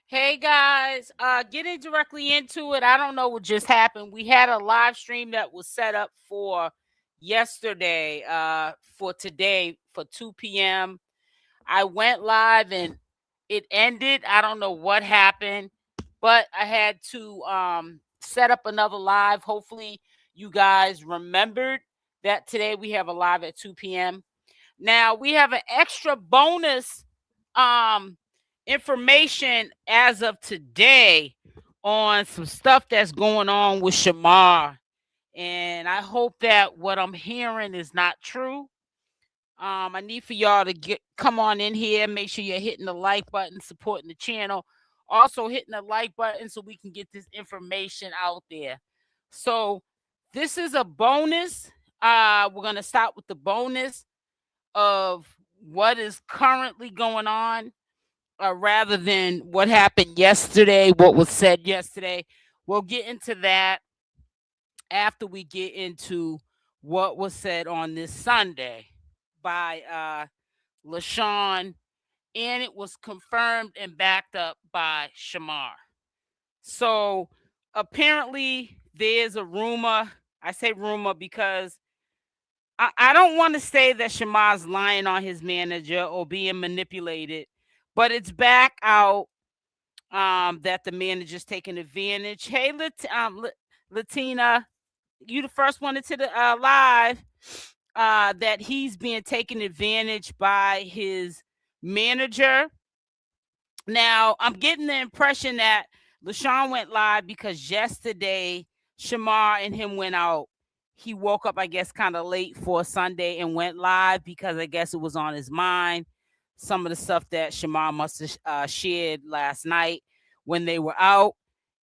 Hey guys, getting directly into it. I don't know what just happened. We had a live stream that was set up for yesterday, for today for 2 p.m. I went live and it ended. I don't know what happened, but I had to set up another live. Hopefully, you guys remembered that today we have a live at 2 p.m. Now we have an extra bonus um information as of today on some stuff that's going on with Shamar. And I hope that what I'm hearing is not true. I need for y'all to come on in here. Make sure you're hitting the like button, supporting the channel. Also hitting the like button so we can get this information out there. So this is a bonus. We're gonna start with the bonus of what is currently going on, rather than what happened yesterday, what was said yesterday. We'll get into that after we get into what was said on this Sunday by LeShawn, and it was confirmed and backed up by Shamar. So apparently, there's a rumor. I say rumor because I don't want to say that Shamar's lying on his manager or being manipulated, but it's back out that the manager's taking advantage. Hey, Latina, you the first one into the live. That he's being taken advantage by his manager. Now, I'm getting the impression that LeShawn went live because yesterday Shamar and him went out. He woke up, I guess, kind of late for Sunday and went live because I guess it was on his mind. Some of the stuff that Shamar must have shared last night when they were out.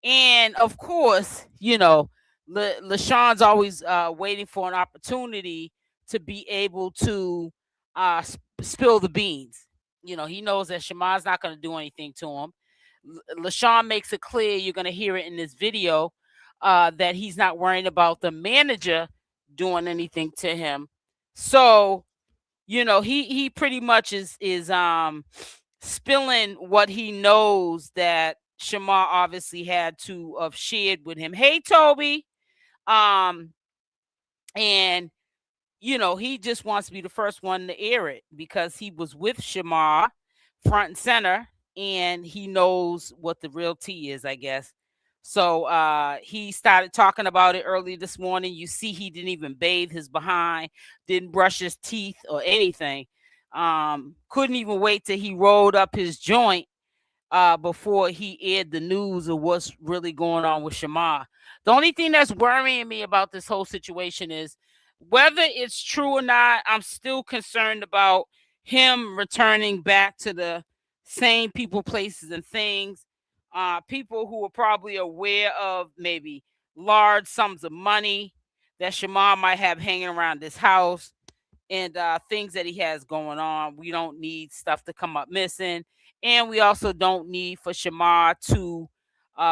And of course, LeSean's always waiting for an opportunity to be able to spill the beans. He knows that Shamar's not going to do anything to him. LeShawn makes it clear, you're going to hear it in this video, that he's not worrying about the manager doing anything to him. So, he pretty much is spilling what he knows that Shamar obviously had to have shared with him. Hey, Toby. Um, and he just wants to be the first one to air it because he was with Shamar front and center, and he knows what the real tea is, I guess. So he started talking about it early this morning. You see, he didn't even bathe his behind, didn't brush his teeth or anything. Couldn't even wait till he rolled up his joint before he aired the news of what's really going on with Shamar. The only thing that's worrying me about this whole situation is whether it's true or not. I'm still concerned about him returning back to the same people, places, and things. People who are probably aware of maybe large sums of money that Shamar might have hanging around this house, and things that he has going on. We don't need stuff to come up missing. And we also don't need for Shamar to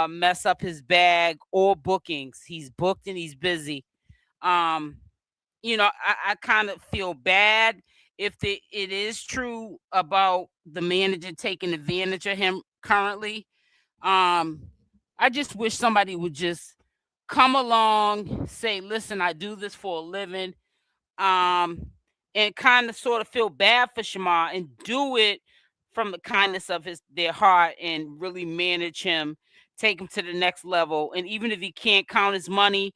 mess up his bag or bookings. He's booked and he's busy. Um, I kind of feel bad if it is true about the manager taking advantage of him currently. Um, I just wish somebody would just come along, say, listen, I do this for a living. Um, and kind of sort of feel bad for Shamar and do it from the kindness of their heart and really manage him, take him to the next level. And even if he can't count his money,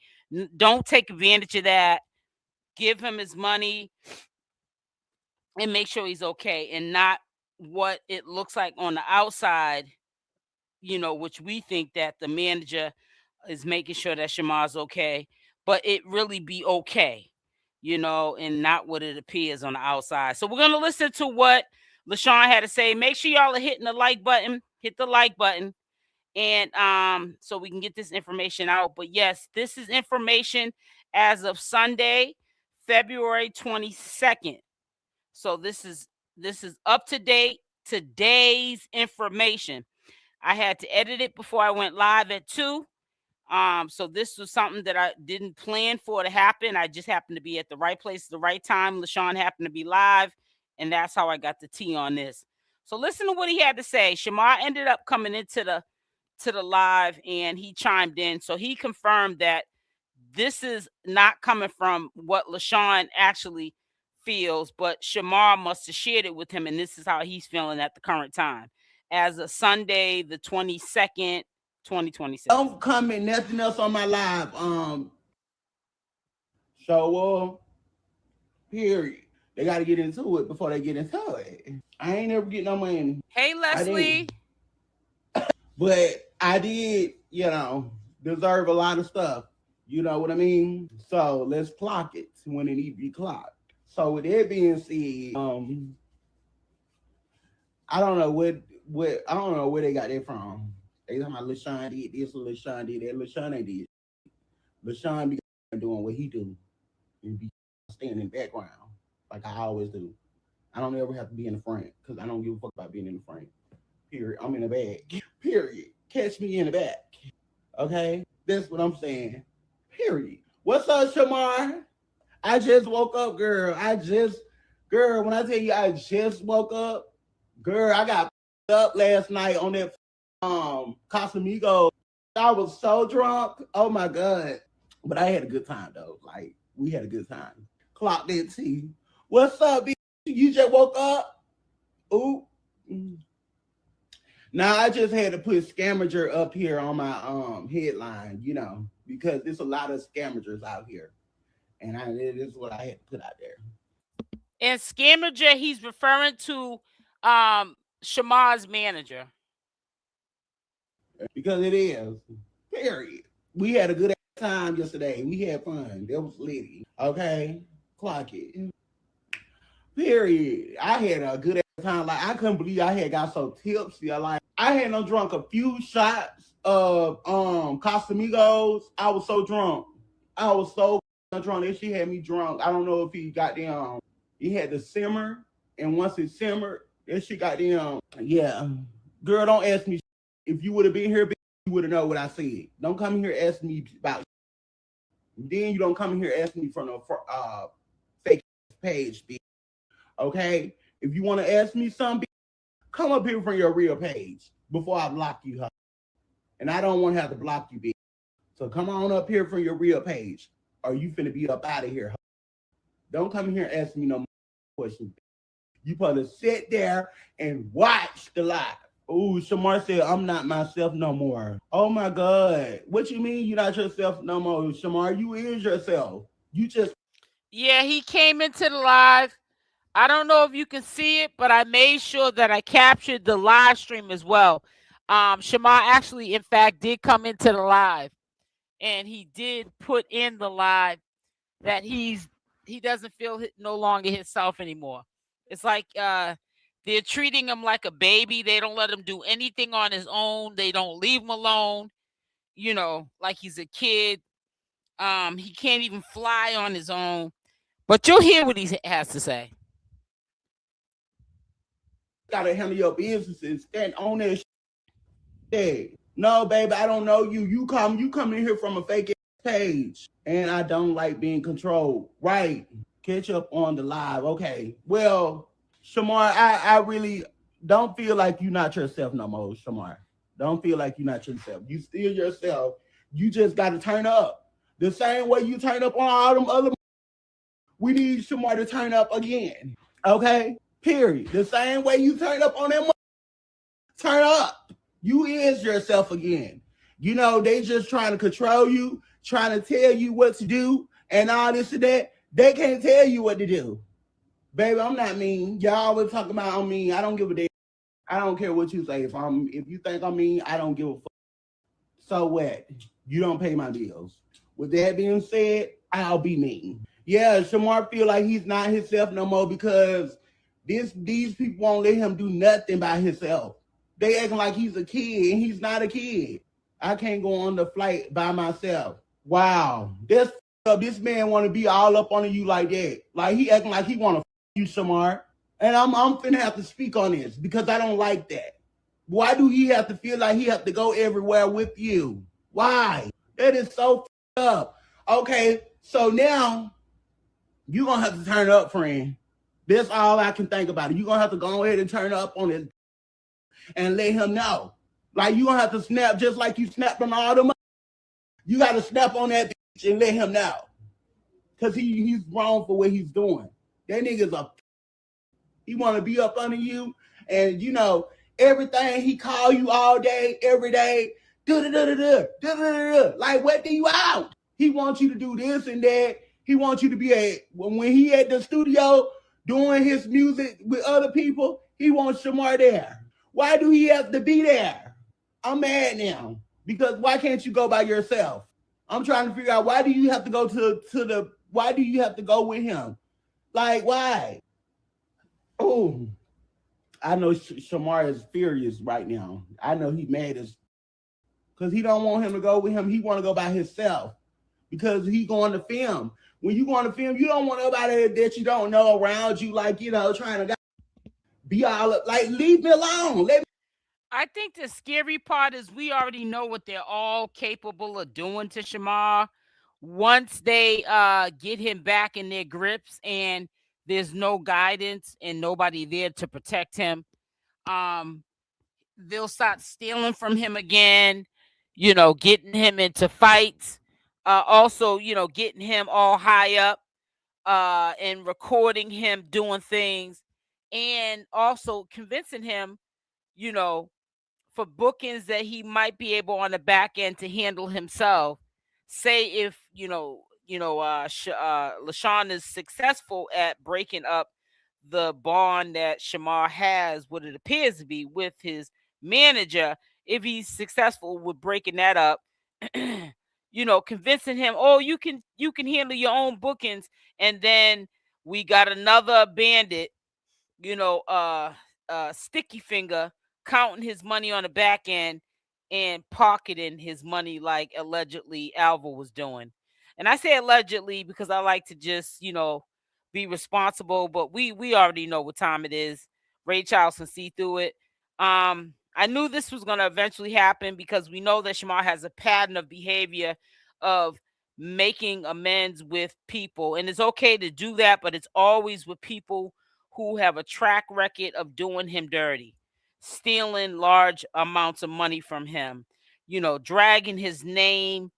don't take advantage of that. Give him his money and make sure he's okay, and not what it looks like on the outside, which we think that the manager is making sure that Shamar's okay, but it really be okay, and not what it appears on the outside. So we're gonna listen to what LeShawn had to say. Make sure y'all are hitting the like button, hit the like button, and so we can get this information out. But yes, this is information as of Sunday, February 22nd. So this is up to date today's information. I had to edit it before I went live at 2. So this was something that I didn't plan for to happen. I just happened to be at the right place at the right time. LeShawn happened to be live, and that's how I got the tea on this. So listen to what he had to say. Shamar ended up coming into the live and he chimed in. So he confirmed that this is not coming from what LeShawn actually feels, but Shamar must have shared it with him, and this is how he's feeling at the current time. As of Sunday, the 22nd, 2026. Don't comment nothing else on my live. So period. They got to get into it before they get into it. I ain't never getting no money. Hey, Leslie. But I did, deserve a lot of stuff. You know what I mean? So let's clock it when it needs to be clocked. So with that being said, I don't know where they got that from. They talking about LeShawn did this, LeShawn did that. LeShawn ain't did. LeShawn be doing what he do and be staying in the background like I always do. I don't ever have to be in the front because I don't give a fuck about being in the front. Period. I'm in the back. Period. Catch me in the back. Okay? That's what I'm saying. Period. What's up, Shamar? I just woke up, girl. Girl, when I tell you I just woke up, girl, I got up last night on that Casamigos. I was so drunk. Oh my God. But I had a good time though. Like, we had a good time. Clock that tea. What's up, bitch? You just woke up? Ooh. Now I just had to put Scamager up here on my headline, because there's a lot of Scamagers out here. And this is what I had to put out there. And Scamager, he's referring to Shamar's manager. Because it is. Period. We had a good time yesterday. We had fun. That was litty. Okay? Clock it. Period. I had a good time. Like, I couldn't believe I had got so tipsy. Like, I had drunk a few shots of Casamigos. I was so drunk. I was so drunk that she had me drunk. I don't know if he got down. He had to simmer, and once it simmered, then she got down. Yeah. Girl, don't ask me. If you would have been here, you would have known what I said. Don't come here asking me about. Then you don't come here asking me from a fake page, bitch. Okay? If you want to ask me something, come up here from your real page before I block you, huh? And I don't want to have to block you, bitch. So come on up here from your real page, or you finna be up out of here, huh? Don't come here asking me no more questions. You supposed to sit there and watch the live. Ooh, Shamar said, I'm not myself no more. Oh my God. What you mean you're not yourself no more, Shamar? You is yourself. You just... Yeah, he came into the live. I don't know if you can see it, but I made sure that I captured the live stream as well. Shamar actually, in fact, did come into the live, and he did put in the live that he doesn't feel no longer himself anymore. It's like they're treating him like a baby. They don't let him do anything on his own. They don't leave him alone, like he's a kid. He can't even fly on his own. But you'll hear what he has to say. Gotta handle your business and stand on that shit. No, baby, I don't know you. You come in here from a fake page, and I don't like being controlled. Right? Catch up on the live. Okay. Well, Shamar, I really don't feel like you're not yourself no more, Shamar. Don't feel like you're not yourself. You still yourself. You just got to turn up. The same way you turn up on all them other... We need Shamar to turn up again. Okay? Period. The same way you turn up on that... Turn up. You is yourself again. They just trying to control you, trying to tell you what to do, and all this and that. They can't tell you what to do. Baby, I'm not mean. Y'all always talking about I'm mean. I don't give a damn. I don't care what you say. If you think I'm mean, I don't give a fuck. So what? You don't pay my bills. With that being said, I'll be mean. Yeah, Shamar feel like he's not himself no more because these people won't let him do nothing by himself. They acting like he's a kid, and he's not a kid. I can't go on the flight by myself. Wow. This man want to be all up on you like that. Like, he acting like he want to you, Shamar. And I'm finna have to speak on this because I don't like that. Why do he have to feel like he have to go everywhere with you? Why? That is so up. Okay, so now you're going to have to turn up, friend. That's all I can think about it. You're going to have to go ahead and turn up on this and let him know. Like, you don't have to snap just like you snapped on all them. You got to snap on that bitch and let him know. Because he's wrong for what he's doing. That nigga's he want to be up under you. And, you know, everything he call you all day, every day. Like, what do you out? He wants you to do this and that. He wants you to be when he at the studio doing his music with other people, he wants Shamar there. Why do he have to be there? I'm mad now. Because why can't you go by yourself? I'm trying to figure out, why do you have to go why do you have to go with him? Like, why? Oh, I know Shamar is furious right now. I know he mad as, because he don't want him to go with him. He want to go by himself because he going to film. When you going to film, you don't want nobody that you don't know around you, like, you know, trying to be all up. Like, leave me alone. I think the scary part is we already know what they're all capable of doing to Shamar once they get him back in their grips and there's no guidance and nobody there to protect him. They'll start stealing from him again, you know, getting him into fights. Also, you know, getting him all high up and recording him doing things, and also convincing him, you know, for bookings that he might be able on the back end to handle himself. Say if, LeShawn is successful at breaking up the bond that Shamar has, what it appears to be, with his manager, if he's successful with breaking that up, you know, convincing him, oh, you can handle your own bookings, and then we got another bandit, you know, sticky finger, counting his money on the back end and pocketing his money like allegedly alvo was doing. And I say allegedly because I like to just, you know, be responsible, but we already know what time it is. Ray Charleston see through it. I knew this was going to eventually happen because we know that Shamar has a pattern of behavior of making amends with people, and it's okay to do that, but it's always with people who have a track record of doing him dirty, stealing large amounts of money from him, you know, dragging his name,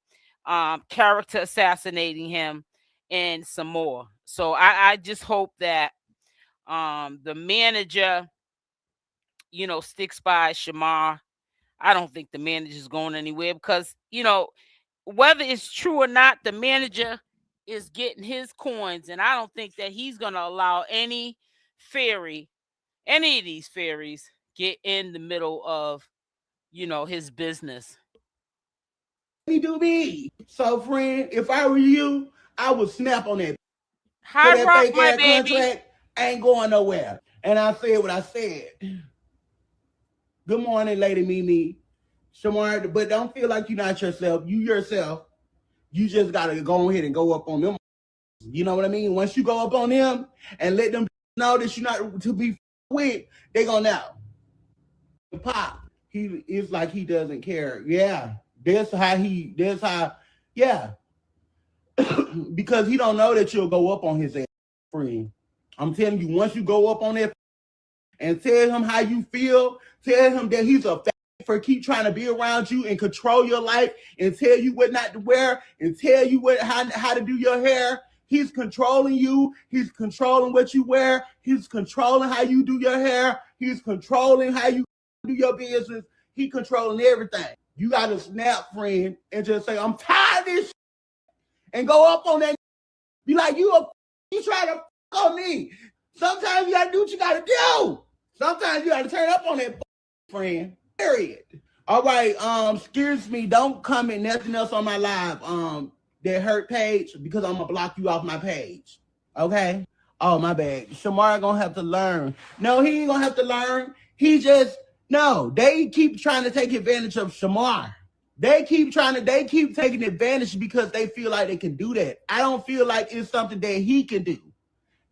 character assassinating him, and some more. So I just hope that the manager, you know, sticks by Shamar. I don't think the manager's going anywhere because, you know, whether it's true or not, the manager is getting his coins, and I don't think that he's going to allow any of these fairies get in the middle of, you know, his business. Me do me. So, friend, if I were you, I would snap on that. High that rock, fake my ass baby. contract ain't going nowhere. And I said what I said. Good morning, Lady Mimi. Shamar, but don't feel like you're not yourself. You yourself. You just got to go ahead and go up on them. You know what I mean? Once you go up on them and let them know that you're not to be with, they gonna know. Pop, he is like he doesn't care. Yeah, that's how, yeah. Because he don't know that you'll go up on his ass, friend. I'm telling you, once you go up on that and tell him how you feel, tell him that he's a for keep trying to be around you and control your life and tell you what not to wear and tell you how to do your hair. He's controlling you. He's controlling what you wear. He's controlling how you do your hair. He's controlling how you do your business. He's controlling everything. You got to snap, friend, and just say, I'm tired of this shit. And go up on that. Be like, you trying to on me. Sometimes you got to do what you got to do. Sometimes you got to turn up on that friend. Period. All right. Excuse me. Don't comment nothing else on my live. That hurt page because I'm gonna block you off my page. Okay. Oh, my bad. Shamar gonna have to learn. No, he ain't gonna have to learn. They keep trying to take advantage of Shamar. They keep taking advantage because they feel like they can do that. I don't feel like it's something that he can do.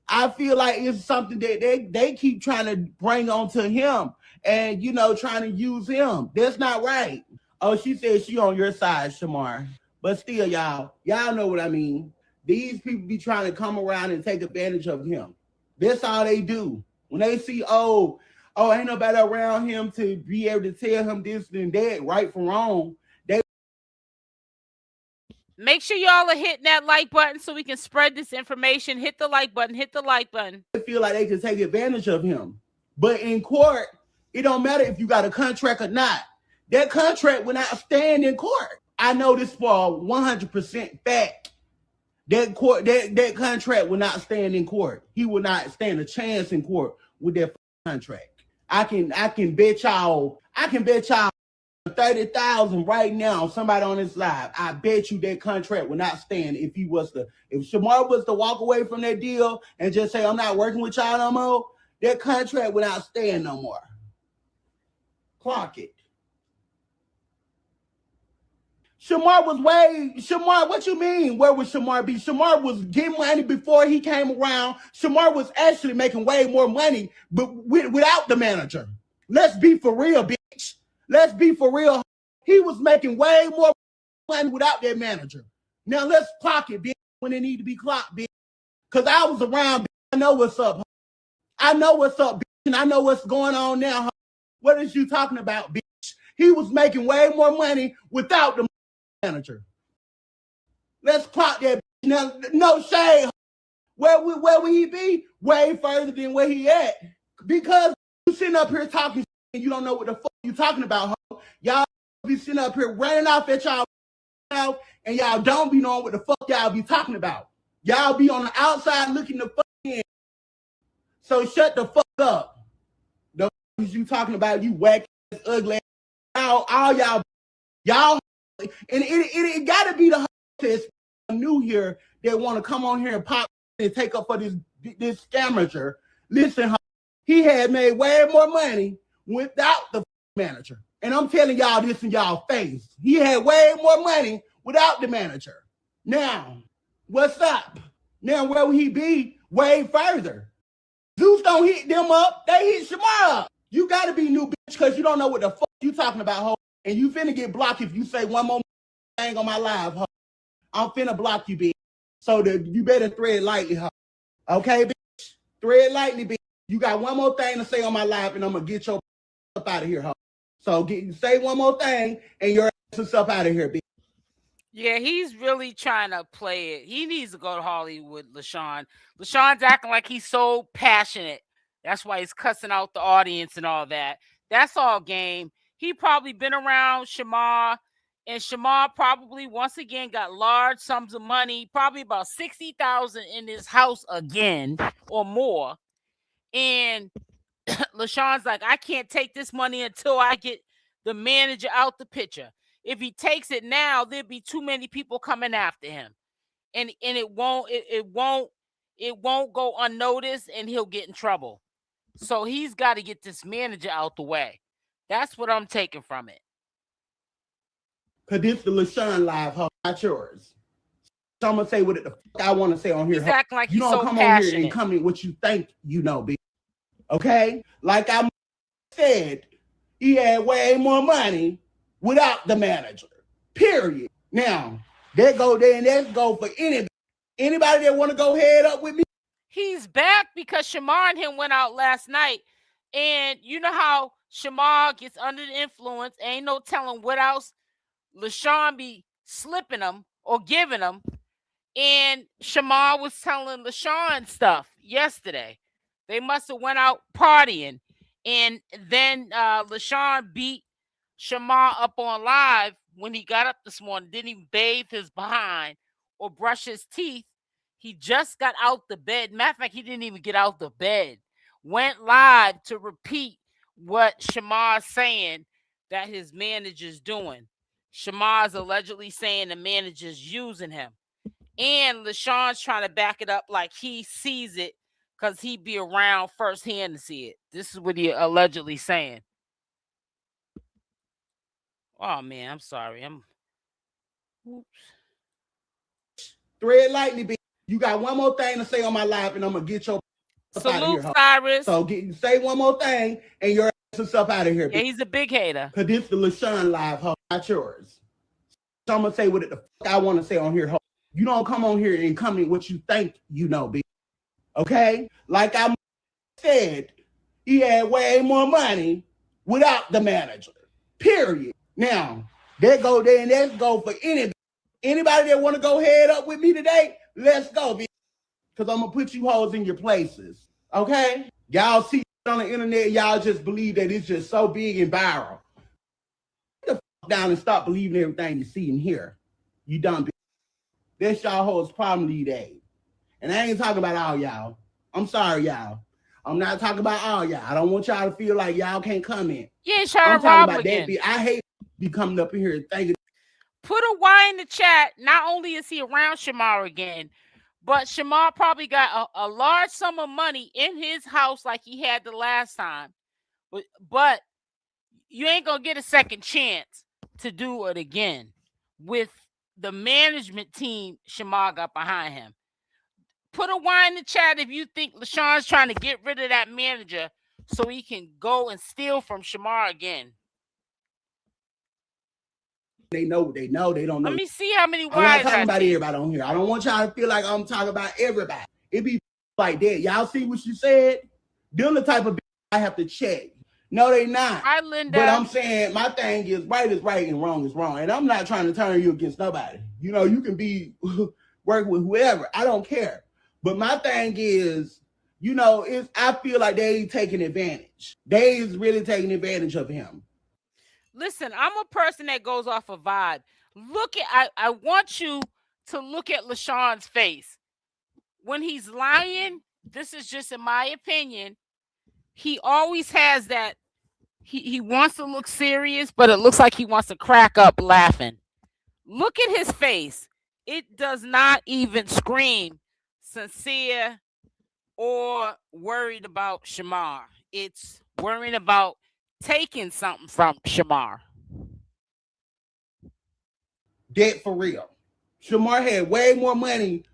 I feel like it's something that they keep trying to bring onto him and, you know, trying to use him. That's not right. Oh, she said she on your side, Shamar. But still, y'all know what I mean. These people be trying to come around and take advantage of him. That's all they do. When they see, oh, Oh, ain't nobody around him to be able to tell him this and that, right from wrong. Make sure y'all are hitting that like button so we can spread this information. Hit the like button. Hit the like button. They feel like they can take advantage of him. But in court, it don't matter if you got a contract or not. That contract will not stand in court. I know this for 100% fact. That contract will not stand in court. He will not stand a chance in court with that contract. I can bet y'all 30,000 right now. Somebody on this live, I bet you that contract will not stand if Shamar was to walk away from that deal and just say, I'm not working with y'all no more, that contract will not stand no more. Clock it. Shamar, what you mean? Where would Shamar be? Shamar was getting money before he came around. Shamar was actually making way more money, but without the manager. Let's be for real, bitch. Let's be for real. He was making way more money without that manager. Now let's clock it, bitch, when it need to be clocked, bitch. Because I was around, bitch. I know what's up. I know what's up, bitch, and I know what's going on now. What is you talking about, bitch? He was making way more money without the manager. Let's clock that, bitch. Now, no shade. Where would he be? Way further than where he at. Because you sitting up here talking and you don't know what the fuck you talking about, ho. Y'all be sitting up here running off at y'all mouth, and y'all don't be knowing what the fuck y'all be talking about. Y'all be on the outside looking the fuck in. So shut the fuck up. The fuck is you talking about, you whack ass, ugly ass, all y'all, and it gotta be the test new here that want to come on here and pop and take up for this scamager. Listen, he had made way more money without the manager. And I'm telling y'all this in y'all face. He had way more money without the manager. Now, what's up? Now, where will he be? Way further. Zeus don't hit them up. They hit Shamar up. You got to be new, bitch, because you don't know what the fuck you talking about, ho. And you finna get blocked if you say one more thing on my live, ho. I'm finna block you, bitch. So you better tread lightly, ho. Okay, bitch? Tread lightly, bitch. You got one more thing to say on my live, and I'm going to get your up out of here, ho. So say one more thing, and your ass is up out of here, bitch. Yeah, he's really trying to play it. He needs to go to Hollywood, LeShawn. LeShawn's acting like he's so passionate. That's why he's cussing out the audience and all that. That's all game. He probably been around Shamar, and Shamar probably once again got large sums of money, probably about $60,000 in his house again or more. And LeShawn's like, I can't take this money until I get the manager out the picture. If he takes it now, there'll be too many people coming after him, and it won't go unnoticed, and he'll get in trouble. So he's got to get this manager out the way. That's what I'm taking from it. Cause this the LeShawn live, ho, not yours. So I'm gonna say what the fuck I want to say on here. He's acting like you he's don't so come passionate. on here and come in what you think you know, bitch. Okay, like I said, he had way more money without the manager. Period. Now that go there, and let's go for anybody that want to go head up with me. He's back because Shamar and him went out last night, and you know how Shamar gets under the influence. Ain't no telling what else LeShawn be slipping him or giving him. And Shamar was telling LeShawn stuff yesterday. They must have went out partying, and then LeShawn beat Shamar up on live when he got up this morning. Didn't even bathe his behind or brush his teeth. He just got out the bed. Matter of fact, he didn't even get out the bed. Went live to repeat what Shamar's saying that his manager's doing. Shamar's allegedly saying the manager's using him. And LeShawn's trying to back it up like he sees it because he be around firsthand to see it. This is what he allegedly saying. Oh, man, I'm sorry. Oops. Thread lightly, bitch. You got one more thing to say on my live, and I'm gonna get your Salute, out of here, Cyrus. So say one more thing, and your ass is up out of here, bitch. Yeah, he's a big hater. Cause this the LeShawn live, ho, not yours. So I'm gonna say what the fuck I want to say on here, ho. You don't come on here and come in what you think you know, bitch. Okay? Like I said, He had way more money without the manager. Period. Now, let's go for anybody that want to go head up with me today. Let's go, bitch. Because I'm going to put you hoes in your places. Okay? Y'all see on the internet, y'all just believe that it's just so big and viral. Get the fuck down and stop believing everything you see and hear. You dumb bitch. That's y'all hoes problem today. And I ain't talking about all y'all. I'm sorry, y'all. I'm not talking about all y'all. I don't want y'all to feel like y'all can't comment. Yeah, I'm Charlotte talking Rob about again. that. I hate be coming up here and thinking. Put a Y in the chat. Not only is he around Shamar again, but Shamar probably got a large sum of money in his house like he had the last time. But you ain't going to get a second chance to do it again with the management team Shamar got behind him. Put a Y in the chat if you think LeShawn's trying to get rid of that manager so he can go and steal from Shamar again. They know what they know. They don't know. Let me see how many Y's I'm not talking I about see. everybody on here. I don't want y'all to feel like I'm talking about everybody. It be like that. Y'all see what you said? They're the type of I have to check. No, they not. Hi, Linda. But I'm saying my thing is right and wrong is wrong. And I'm not trying to turn you against nobody. You know, you can be working with whoever. I don't care. But my thing is, you know, I feel like they taking advantage. They is really taking advantage of him. Listen, I'm a person that goes off a vibe. I want you to look at LeShawn's face. When he's lying, this is just in my opinion, he always has that, he wants to look serious, but it looks like he wants to crack up laughing. Look at his face. It does not even scream sincere or worried about Shamar. It's worrying about taking something from Shamar. Dead for real. Shamar had way more money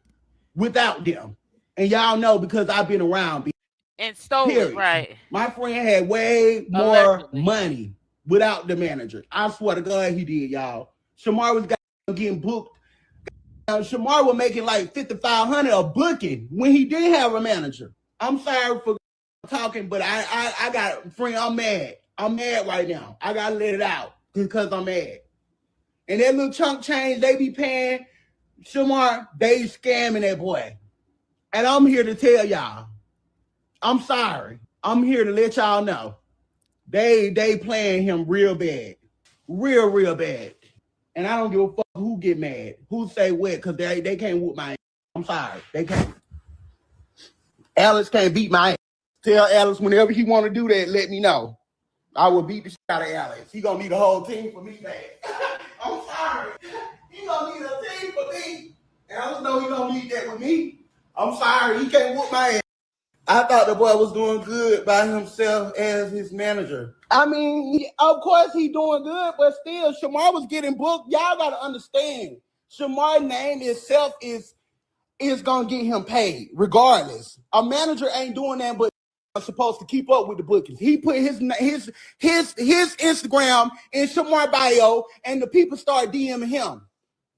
without them. And y'all know because I've been around. And stole it, right. My friend had way more money without the manager. I swear to God he did, y'all. Shamar was getting booked. Shamar was making like $5,500 a booking when he did have a manager. I'm sorry for talking, but I got a friend. I'm mad. I'm mad right now. I gotta let it out because I'm mad. And that little chunk change they be paying Shamar, they scamming that boy. And I'm here to tell y'all, I'm sorry. I'm here to let y'all know. They playing him real bad. Real bad. And I don't give a fuck who get mad. Who say what, because they can't whoop my ass. I'm sorry. They can't. Alex can't beat my ass. Tell Alex whenever he want to do that, let me know. I will beat the shit out of Alex. He gonna need a whole team for me, man. I'm sorry. He gonna need a team for me. Alex know he gonna need that with me. I'm sorry. He can't whoop my ass. I thought the boy was doing good by himself as his manager. I mean, of course he doing good, but still, Shamar was getting booked. Y'all got to understand, Shamar's name itself is going to get him paid regardless. A manager ain't doing that, but supposed to keep up with the bookings. He put his Instagram in Shamar bio, and the people start DMing him.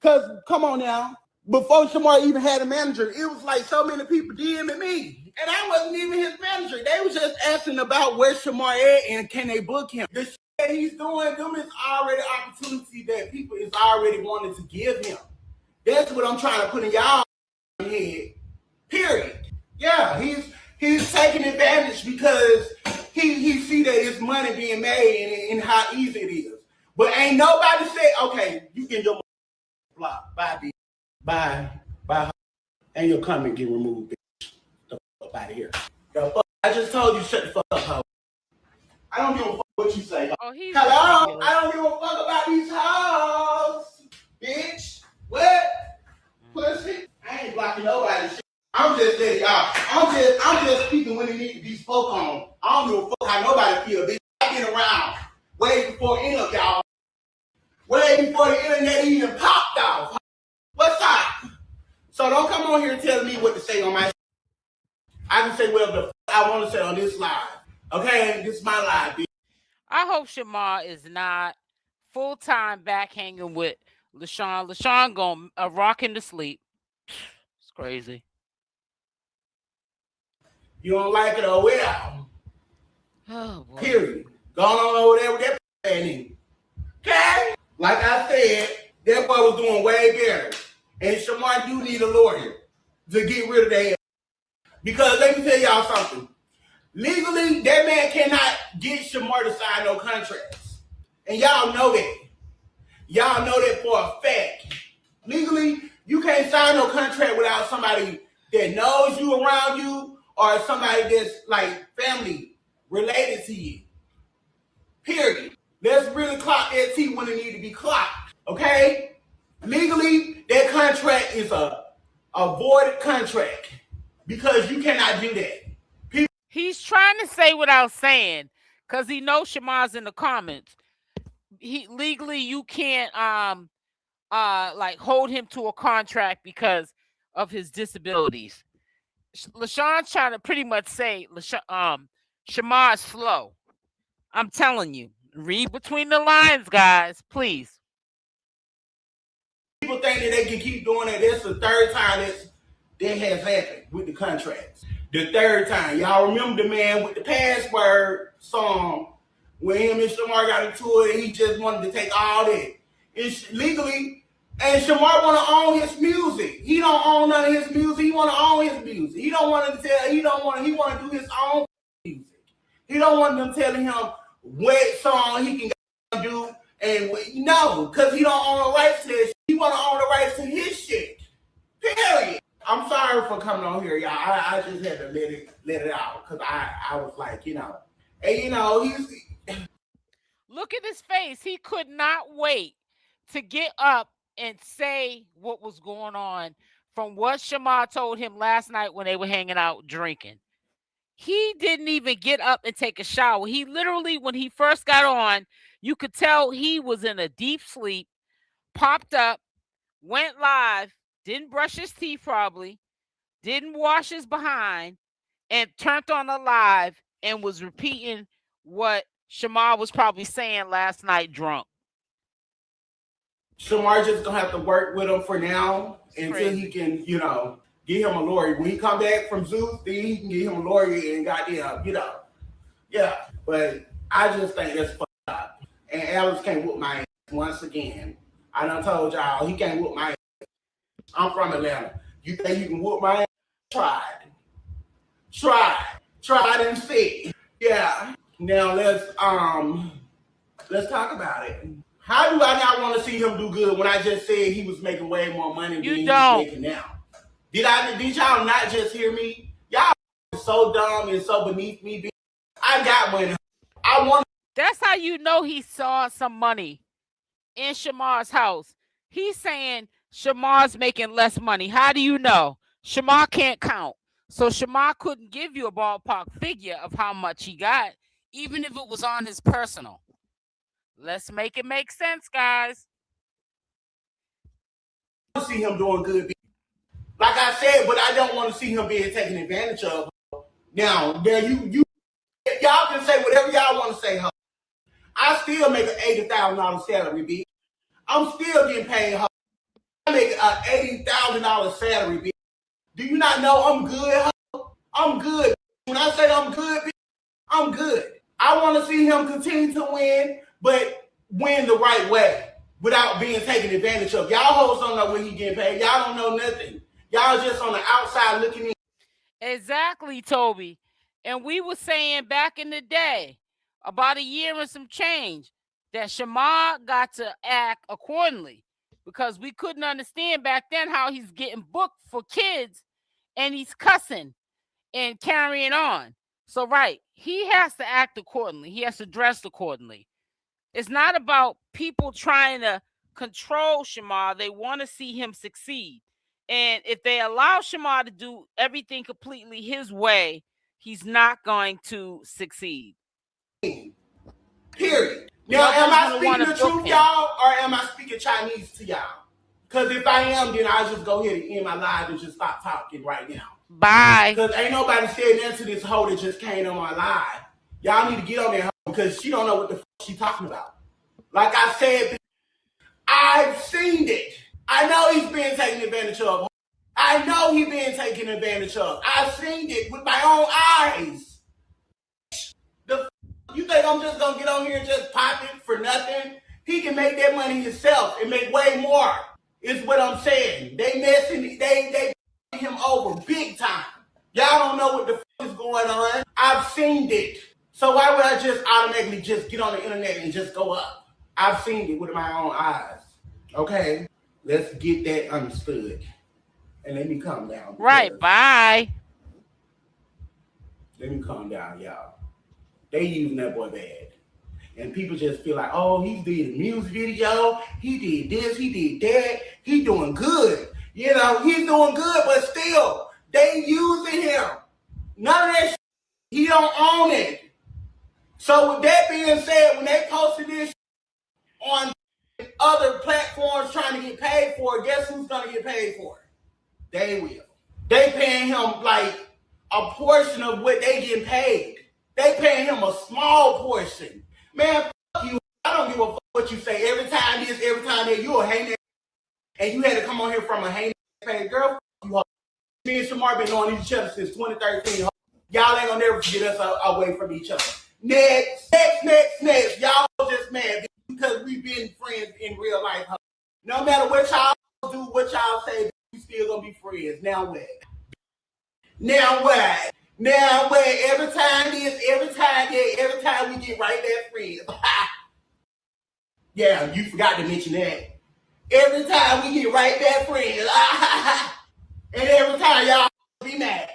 Because, come on now, before Shamar even had a manager, it was like so many people DMing me. And I wasn't even his manager. They was just asking about where Shamar at and can they book him. The shit that he's doing, them is already opportunity that people is already wanting to give him. That's what I'm trying to put in y'all head. Period. Yeah, he's taking advantage because he see that it's money being made and how easy it is. But ain't nobody said, okay, you can your block. Bye, bitch. Bye. And your comment get removed, bitch. The fuck out of here. The fuck. I just told you shut the fuck up, hoe. I don't give a fuck what you say. Oh, hello? I don't give a fuck about these hoes. Bitch. What? Pussy? I ain't blocking nobody shit. I'm just letting y'all. I'm just speaking when it needs to be spoke on. I don't give a fuck how nobody feel, bitch. I've been around way before any of y'all. Way before the internet even popped off. What's up? So don't come on here and tell me what to say on my. I can say whatever the fuck I want to say on this live. Okay, this is my live, bitch. I hope Shamar is not full-time back hanging with LeShawn. LeShawn going rocking to sleep. It's crazy. You don't like it or well. Oh, boy. Period. Going on over there with that thing. Okay? Like I said, that boy was doing way better. And Shamar do need a lawyer to get rid of that. Because let me tell y'all something. Legally, that man cannot get Shamar to sign no contracts. And y'all know that. Y'all know that for a fact. Legally, you can't sign no contract without somebody that knows you around you or somebody that's like family related to you. Period. Let's really clock that T when it need to be clocked. Okay? Legally, that contract is a voided contract because you cannot do that. He's trying to say without saying, because he knows Shamar's in the comments. Legally, you can't like hold him to a contract because of his disabilities. LeShawn's trying to pretty much say Shamar is slow. I'm telling you, read between the lines, guys, please. People think that they can keep doing it. This is the third time that has happened with the contracts. The third time. Y'all remember the man with the password song when him and Shamar got into it, he just wanted to take all that. It's legally, and Shamar want to own his music. He don't own none of his music. He want to own his music. He don't want to tell. He want to do his own music. He don't want them telling him what song he can do and no, because he don't own the rights to this. He want to own the rights to his shit. Period. I'm sorry for coming on here, y'all. I just had to let it out because I was like, and he's. Look at his face. He could not wait to get up and say what was going on from what Shamar told him last night when they were hanging out drinking. He didn't even get up and take a shower. He literally, when he first got on, you could tell he was in a deep sleep, popped up, went live, didn't brush his teeth probably, didn't wash his behind, and turned on the live and was repeating what Shamar was probably saying last night drunk. Shamar just gonna have to work with him for now until he can, get him a lawyer. When he come back from Zeus, then he can get him a lawyer and goddamn, yeah. But I just think that's fucked up. And Alex can't whoop my ass once again. I done told y'all he can't whoop my ass. I'm from Atlanta. You think you can whoop my ass? Tried and see. Yeah. Now let's talk about it. How do I not want to see him do good when I just said he was making way more money than he's making now? Did y'all not just hear me? Y'all are so dumb and so beneath me. I got money. That's how you know he saw some money in Shamar's house. He's saying Shamar's making less money. How do you know? Shamar can't count. So Shamar couldn't give you a ballpark figure of how much he got, even if it was on his personal. Let's make it make sense, guys. I want to see him doing good. Like I said, but I don't want to see him being taken advantage of. Now, y'all can say whatever y'all want to say, huh? I still make an $80,000 salary, bitch. I'm still getting paid, huh? I make an $80,000 salary, bitch. Do you not know I'm good, huh? I'm good. When I say I'm good, bitch, I'm good. I want to see him continue to win, but win the right way without being taken advantage of. Y'all hoes don't know when he getting paid. Y'all don't know nothing. Y'all just on the outside looking in. Exactly, Toby. And we were saying back in the day, about a year and some change, that Shamar got to act accordingly because we couldn't understand back then how he's getting booked for kids and he's cussing and carrying on. So, right, he has to act accordingly. He has to dress accordingly. It's not about people trying to control Shamar. They want to see him succeed. And if they allow Shamar to do everything completely his way, he's not going to succeed. Period. Now, am I speaking the truth, y'all, or am I speaking Chinese to y'all? Because if I am, then I'll just go ahead and end my live and just stop talking right now. Bye. Because ain't nobody saying that to this hoe that just came on my live. Y'all need to get on that hoe because she don't know what the fuck she talking about. Like I said, I've seen it. I know he's being taken advantage of. I know he's being taken advantage of. I've seen it with my own eyes. I'm just gonna get on here and just pop it for nothing. He can make that money himself and make way more. Is what I'm saying. They messing, they him over big time. Y'all don't know what the fuck is going on. I've seen it. So why would I just automatically just get on the internet and just go up? I've seen it with my own eyes. Okay, let's get that understood. And let me calm down. Right, bye. Let me calm down, y'all. They using that boy bad. And people just feel like, oh, he did a music video, he did this, he did that, he doing good. You know, he's doing good, but still, they using him. None of that shit, he don't own it. So with that being said, when they posted this on other platforms trying to get paid for it, guess who's gonna get paid for it? They will. They paying him like a portion of what they getting paid. They paying him a small portion. Man, fuck you. I don't give a fuck what you say. Every time this, every time that, you a hater, and you had to come on here from a hater page. Girl, fuck you. Me and Shamar been knowing each other since 2013. Y'all ain't gonna never get us away from each other. Next. Y'all just mad because we've been friends in real life. No matter what y'all do, what y'all say, we still gonna be friends. Now what? Now what? Now what? Every time this, every time that, every time we get right there friends. Yeah, you forgot to mention that. Every time we get right there friends. And every time y'all be mad.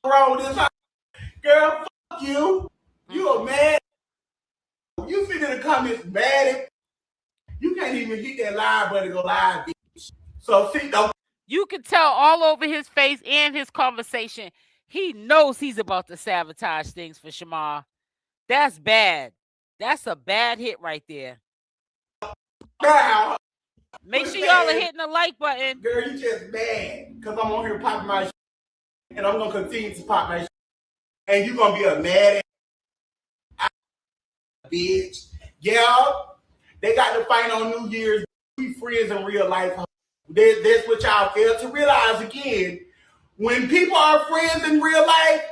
Wrong with this. Girl, fuck you. You are mad. You sit in the comments mad. You can't even hit that live button to go live, bitch. So see, don't. You can tell all over his face and his conversation, he knows he's about to sabotage things for Shamar. That's bad. That's a bad hit right there. Now, make sure y'all are hitting the like button. Girl, you just mad because I'm on here popping my shit. And I'm going to continue to pop my shit. And you're going to be a mad ass bitch. Yeah, they got to fight on New Year's. We friends in real life. That's what y'all fail to realize again. When people are friends in real life,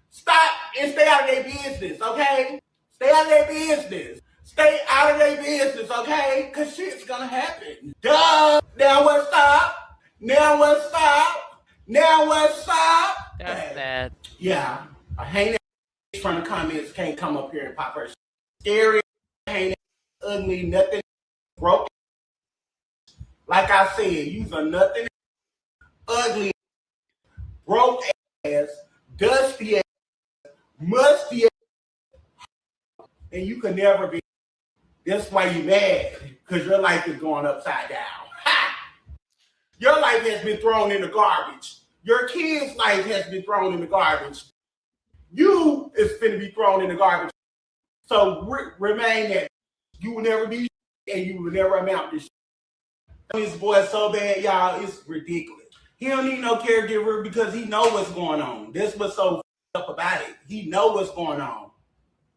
stop and stay out of their business, okay? Stay out of their business. Stay out of their business, okay? Because shit's going to happen. Duh. Now what stop? Now what stop? Now what stop? That's bad. Yeah. A hanging from the comments can't come up here and pop her. Scary, hanging, ugly, nothing, broke. Like I said, you's a nothing, ugly, broke ass, dusty ass, musty ass, and you can never be. That's why you mad, because your life is going upside down. Ha! Your life has been thrown in the garbage. Your kid's life has been thrown in the garbage. You is finna be thrown in the garbage. So remain that. You will never be, and you will never amount to shit. This boy is so bad, y'all, it's ridiculous. He don't need no caregiver because he know what's going on. That's what's so up about it. He know what's going on.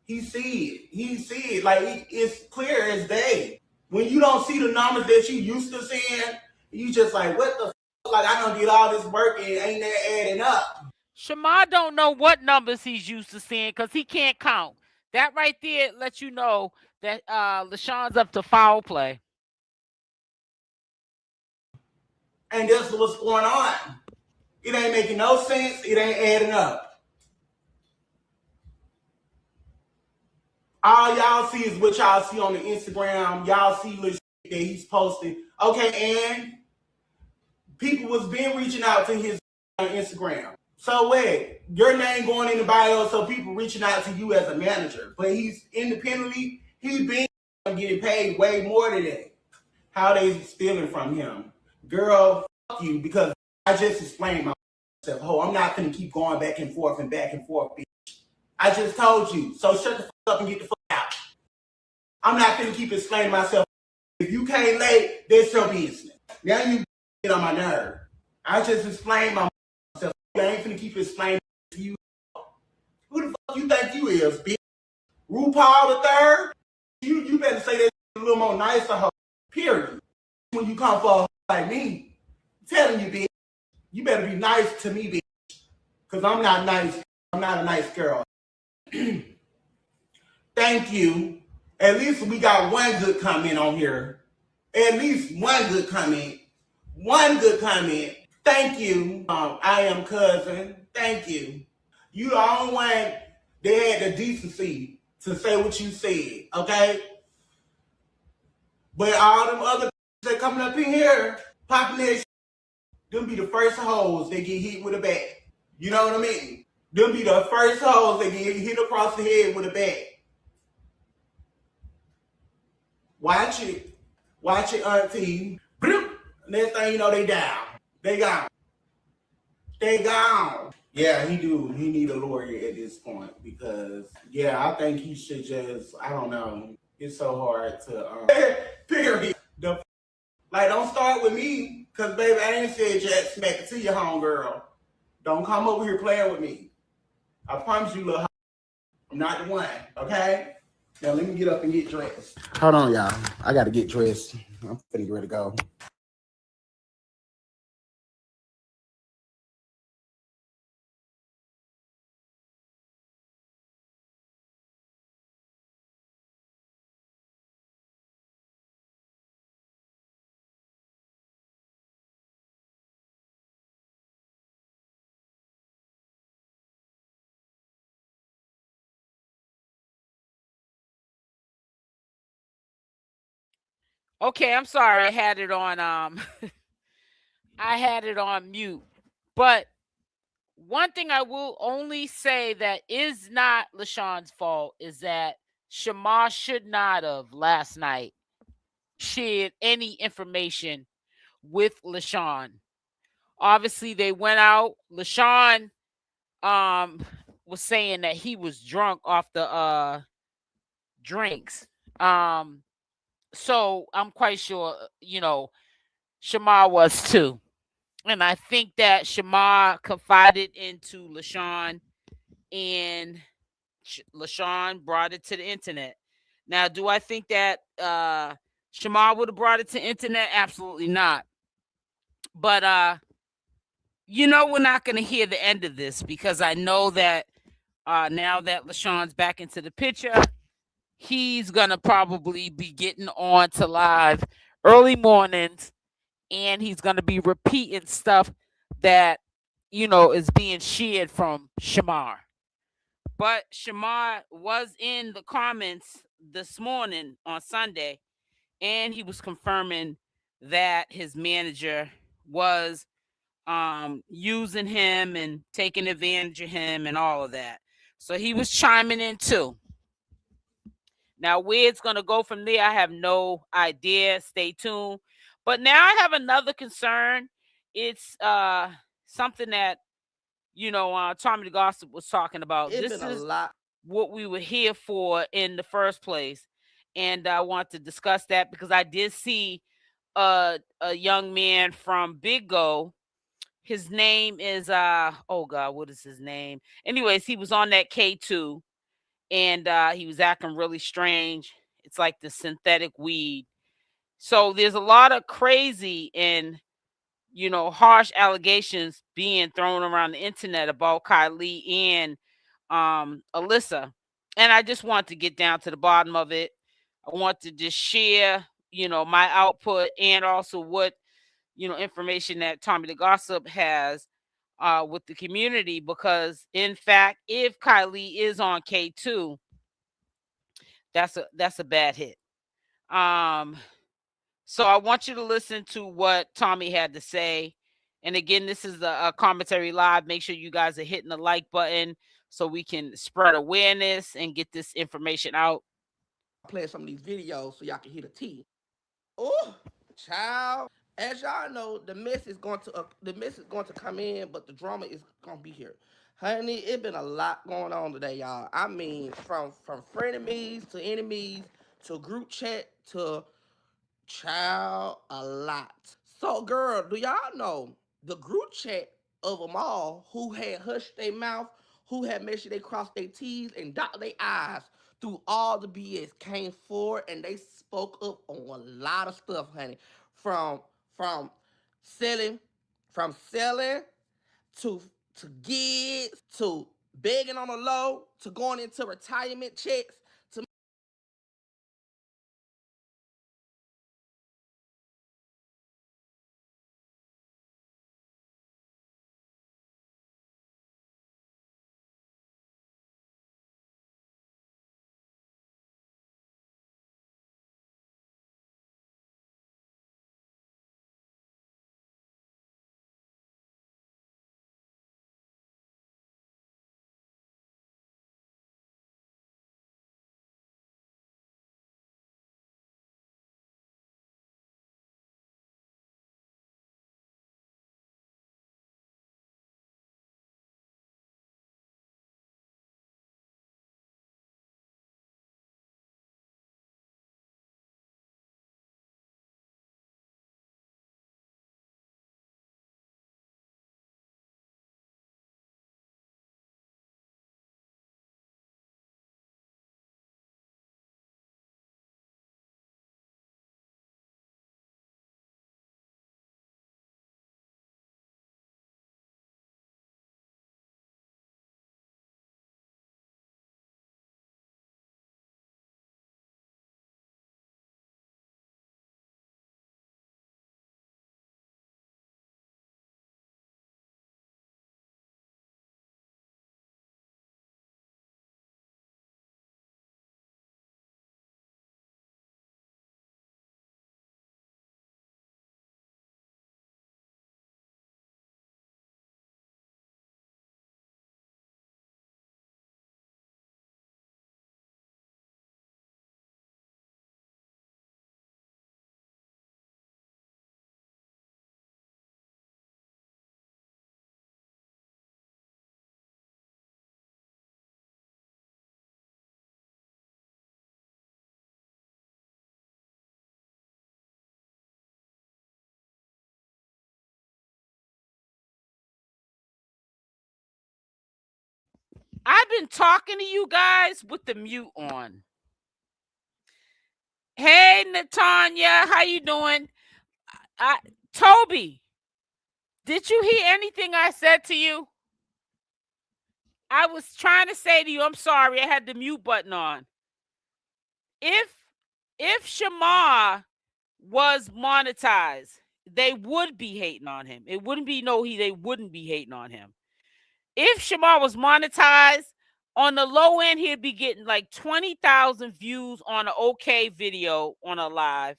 He see it. He see it. Like, it's clear as day. When you don't see the numbers that you used to seeing, you just like, what the fuck? Like, I done did all this work and ain't that adding up. Shamar don't know what numbers he's used to seeing because he can't count. That right there lets you know that LeShawn's up to foul play. And that's what's going on. It ain't making no sense. It ain't adding up. All y'all see is what y'all see on the Instagram. Y'all see little shit that he's posting. Okay, and people was been reaching out to his Instagram. So wait, your name going in the bio, so people reaching out to you as a manager. But he's independently, he's been getting paid way more than that. How they stealing from him? Girl, fuck you, because I just explained myself. Oh, I'm not gonna keep going back and forth, bitch. I just told you. So shut the fuck up and get the fuck out. I'm not gonna keep explaining myself. If you can't lay, that's your business. Now you get on my nerve. I just explained myself. I ain't finna keep explaining to you. Who the fuck you think you is, bitch? RuPaul the third? You better say that a little more nicer, hoe. Period. When you come for a like me, I'm telling you, bitch, you better be nice to me, bitch. Because I'm not nice. I'm not a nice girl. Thank you. At least we got one good comment on here. At least one good comment. One good comment. Thank you. I am cousin. Thank you. You the only one that had the decency to say what you said, okay? But all them other that coming up in here, popping their them be the first hoes that get hit with a bat. You know what I mean? Them be the first hoes that get hit across the head with a bat. Watch it. Watch it, auntie. Next thing you know, they down. They gone. They gone. Yeah, he do. He need a lawyer at this point because, yeah, I think he should just, I don't know. It's so hard to, period. Like, don't start with me because, baby, I ain't said jack smack to your homegirl. Don't come over here playing with me. I promise you, little I'm not the one, okay? Now, let me get up and get dressed. Hold on, y'all. I got to get dressed. I'm finna get ready to go. Okay, I'm sorry. I had it on I had it on mute. But one thing I will only say that is not LeShawn's fault is that Shamar should not have last night shared any information with LeShawn. Obviously, they went out. LeShawn was saying that he was drunk off the drinks. So I'm quite sure, Shamar was too. And I think that Shamar confided into LeShawn, and LeShawn brought it to the internet. Now, do I think that Shamar would have brought it to internet? Absolutely not. But we're not going to hear the end of this because I know that now that LeShawn's back into the picture, he's going to probably be getting on to live early mornings, and he's going to be repeating stuff that is being shared from Shamar. But Shamar was in the comments this morning on Sunday, and he was confirming that his manager was using him and taking advantage of him and all of that. So he was chiming in too. Now, where it's going to go from there, I have no idea. Stay tuned. But now I have another concern. It's something that, Tommyhegossip was talking about. It's this been a is lot. what we were here for in the first place. And I want to discuss that because I did see a young man from Big Go. His name is oh god, what is his name? Anyways, he was on that K2, and he was acting really strange. It's like the synthetic weed. So there's a lot of crazy and harsh allegations being thrown around the internet about Kaylee and Alyssa. And I just want to get down to the bottom of it. I want to just share, my output and also what, information that Tommyhegossip has with the community, because in fact, if Kaylee is on K2, that's a bad hit. So I want you to listen to what Tommy had to say. And again, this is a commentary live. Make sure you guys are hitting the like button so we can spread awareness and get this information out. Playing some of these videos so y'all can hear the tea. Oh, child. As y'all know, the mess is going to come in, but the drama is gonna be here. Honey, it been a lot going on today, y'all. I mean, from frenemies to enemies to group chat to child, a lot. So, girl, do y'all know the group chat of them all who had hushed their mouth, who had made sure they crossed their T's and dot their I's through all the BS came forward and they spoke up on a lot of stuff, honey. From selling, from selling to gigs to begging on the low to going into retirement checks to I've been talking to you guys with the mute on. Hey, Natanya, how you doing? Toby, did you hear anything I said to you? I was trying to say to you, I'm sorry, I had the mute button on. If Shamar was monetized, they would be hating on him. It wouldn't be they wouldn't be hating on him. If Shamar was monetized, on the low end, he'd be getting like 20,000 views on an okay video on a live,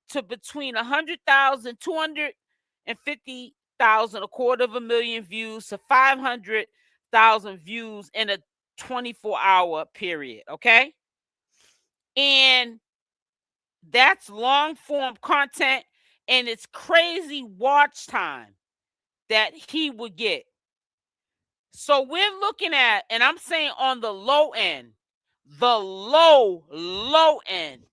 to between 100,000, 250,000, 250,000 views, to 500,000 views in a 24-hour period. Okay. And that's long form content, and it's crazy watch time that he would get. So we're looking at, and I'm saying on the low end, low end,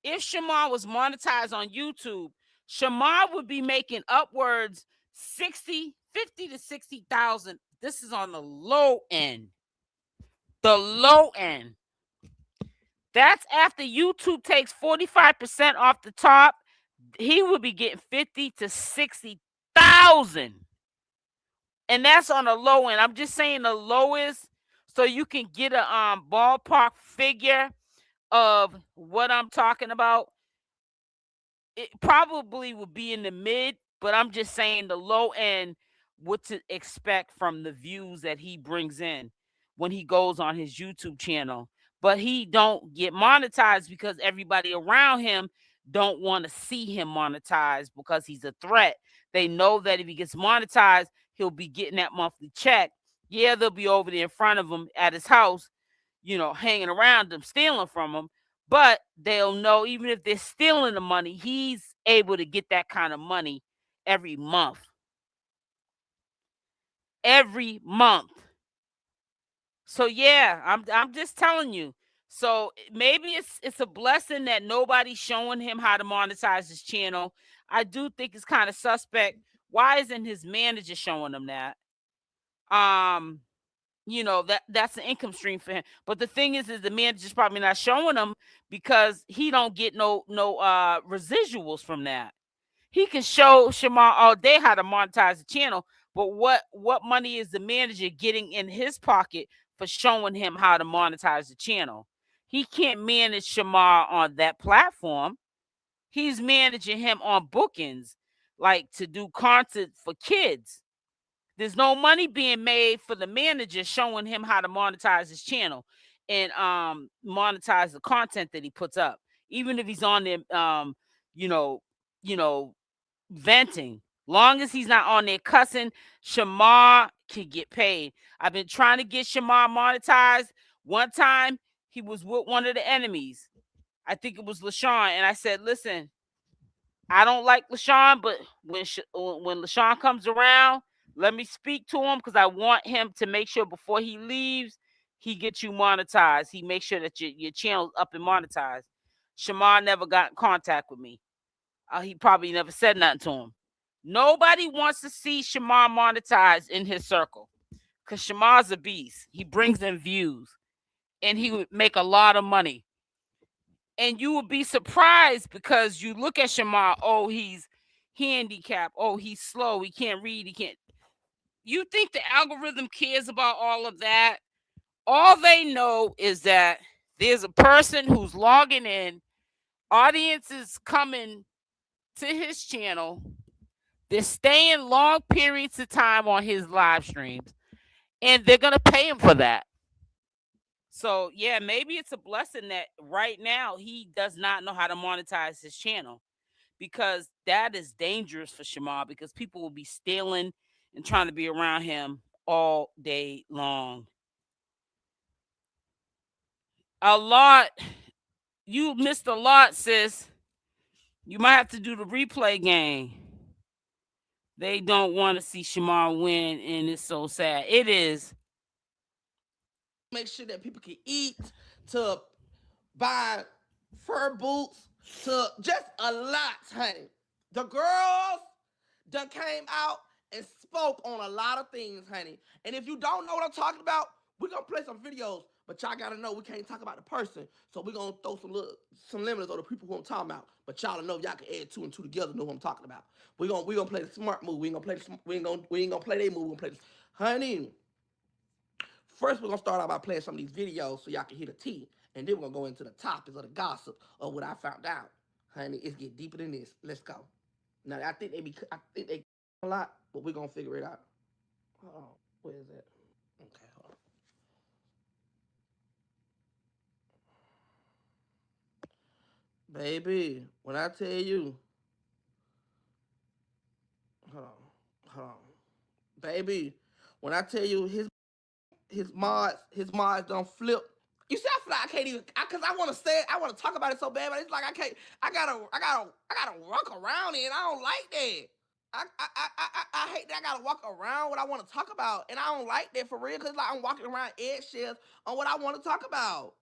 if Shamar was monetized on YouTube, Shamar would be making upwards 50 to 60,000. This is on the low end. The low end. That's after YouTube takes 45% off the top. He would be getting 50 to 60,000. And that's on the low end. I'm just saying the lowest, so you can get a ballpark figure of what I'm talking about. It probably would be in the mid, but I'm just saying the low end, what to expect from the views that he brings in when he goes on his YouTube channel. But he don't get monetized because everybody around him don't want to see him monetized because he's a threat. They know that if he gets monetized, he'll be getting that monthly check. Yeah, they'll be over there in front of him at his house, hanging around him, stealing from him. But they'll know even if they're stealing the money, he's able to get that kind of money every month. Every month. So yeah, I'm just telling you. So maybe it's a blessing that nobody's showing him how to monetize his channel. I do think it's kind of suspect. Why isn't his manager showing him that? That's an income stream for him. But the thing is the manager's probably not showing him because he don't get no residuals from that. He can show Shamar all day how to monetize the channel, But what money is the manager getting in his pocket for showing him how to monetize the channel? He can't manage Shamar on that platform. He's managing him on bookings, like to do content for kids. There's no money being made for the manager showing him how to monetize his channel and monetize the content that he puts up. Even if he's on there you know, venting. Long as he's not on there cussing, Shamar can get paid. I've been trying to get Shamar monetized. One time he was with one of the enemies. I think it was LeShawn, and I said, "Listen, I don't like LeShawn, but when LeShawn comes around, let me speak to him because I want him to make sure before he leaves, he gets you monetized. He makes sure that your channel's up and monetized." Shamar never got in contact with me. He probably never said nothing to him. Nobody wants to see Shamar monetized in his circle because Shamar's a beast. He brings in views and he would make a lot of money. And you would be surprised because you look at Shamar, oh, he's handicapped. Oh, he's slow. He can't read. He can't. You think the algorithm cares about all of that? All they know is that there's a person who's logging in, audiences coming to his channel. They're staying long periods of time on his live streams, and they're going to pay him for that. So, yeah, maybe it's a blessing that right now he does not know how to monetize his channel, because that is dangerous for Shamar, because people will be stealing and trying to be around him all day long. A lot. You missed a lot, sis. You might have to do the replay game. They don't want to see Shamar win, and it's so sad. It is. Make sure that people can eat, to buy fur boots, to just a lot, honey. The girls done came out and spoke on a lot of things, honey. And if you don't know what I'm talking about, we're going to play some videos, but y'all got to know we can't talk about the person. So we're going to throw some limits on the people who I'm talking about. But y'all know y'all can add 2 and 2 together, know who I'm talking about. We're gonna play the smart move. We ain't gonna play their move. We're gonna play this. Honey, first we're gonna start out by playing some of these videos so y'all can hear the tea. And then we're gonna go into the topics of the gossip of what I found out. Honey, it's get deeper than this. Let's go. Now I think they a lot, but we're gonna figure it out. Hold on. Where is that? Okay, hold on. Baby, when I tell you, hold on. Baby, when I tell you his mods don't flip. You see, I feel like I can't even, cause I want to say it, I want to talk about it so bad, but it's like I can't. I gotta walk around it, and I don't like that. I hate that I gotta walk around what I want to talk about, and I don't like that for real, cause like I'm walking around eggshells on what I want to talk about.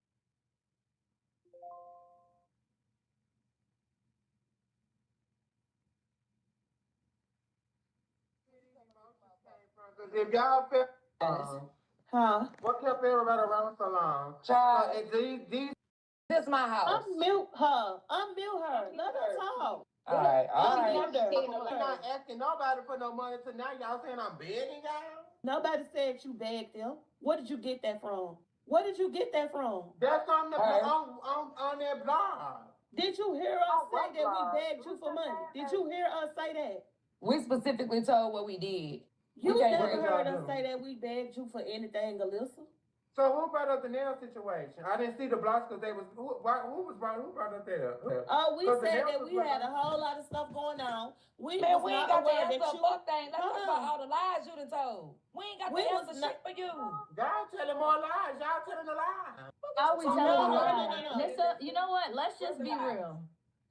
If y'all feel, what kept everybody around so long? Child, this is my house. Unmute her. Let her talk. All right. I'm not asking nobody for no money tonight. Y'all saying I'm begging y'all? Nobody said you begged them. Where did you get that from? That's on the on that blog. Did you hear us say that we begged you for money? Did you hear us say that? We specifically told what we did. You never heard us say that we begged you for anything, Alyssa. So who brought up the nail situation? I didn't see the blogs because they was who brought up there? We said that we had a whole lot of stuff going on. We ain't got the answer for fuck thing. Let's talk about all the lies you done told. We ain't got the answer shit for you. Y'all telling more lies. Y'all telling a lie. Are we telling a lie? No. You know what? Let's just be real.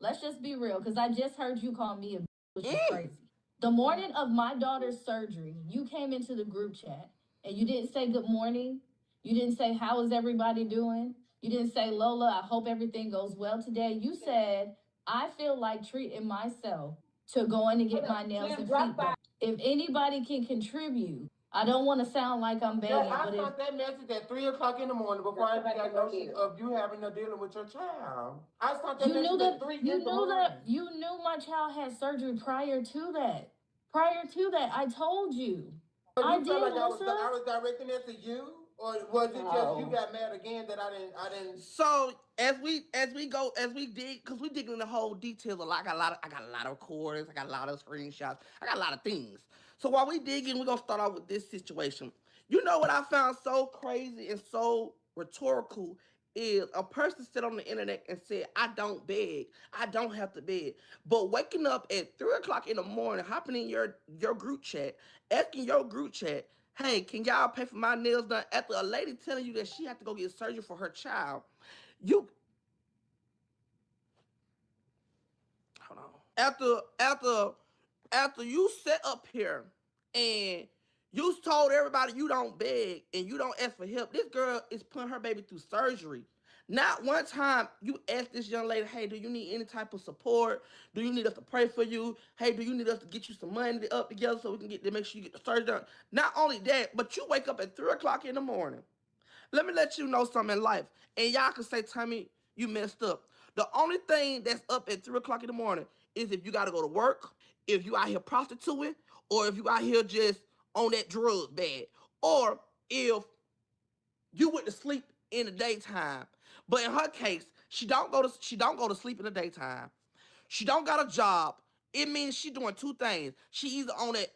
Let's just be real, because I just heard you call me a bitch, which is crazy. The morning of my daughter's surgery, you came into the group chat and you didn't say good morning. You didn't say, how is everybody doing? You didn't say, Lola, I hope everything goes well today. You said, I feel like treating myself to going to get my nails and feet done. If anybody can contribute, I don't want to sound like I'm begging. I sent that message at 3 o'clock in the morning before I even got notion of you having to dealing with your child. I sent that message at 3 in the morning. You knew my child had surgery prior to that. Prior to that, I told you. But I you felt did, like I Lisa. was directing it to you, or was it just you got mad again that I didn't? So as we dig, because we digging in the whole details a lot. I got a lot of recordings, I got a lot of screenshots, I got a lot of things. So while we digging, we're gonna start off with this situation. You know what I found so crazy and so rhetorical is a person sit on the internet and said, I don't beg, I don't have to beg. But waking up at 3 o'clock in the morning, hopping in your group chat, asking your group chat, hey, can y'all pay for my nails done? After a lady telling you that she had to go get surgery for her child, you hold on. After you sit up here and you told everybody you don't beg and you don't ask for help, this girl is putting her baby through surgery. Not one time you asked this young lady, hey, do you need any type of support? Do you need us to pray for you? Hey, do you need us to get you some money up together so we can get to make sure you get the surgery done? Not only that, but you wake up at 3 o'clock in the morning. Let me let you know something in life. And y'all can say, Tommy, you messed up. The only thing that's up at 3 o'clock in the morning is if you got to go to work, if you out here prostituting, or if you out here just on that drugs bad, or if you went to sleep in the daytime. But in her case, she don't go to sleep in the daytime. She don't got a job. It means she doing two things. She either on that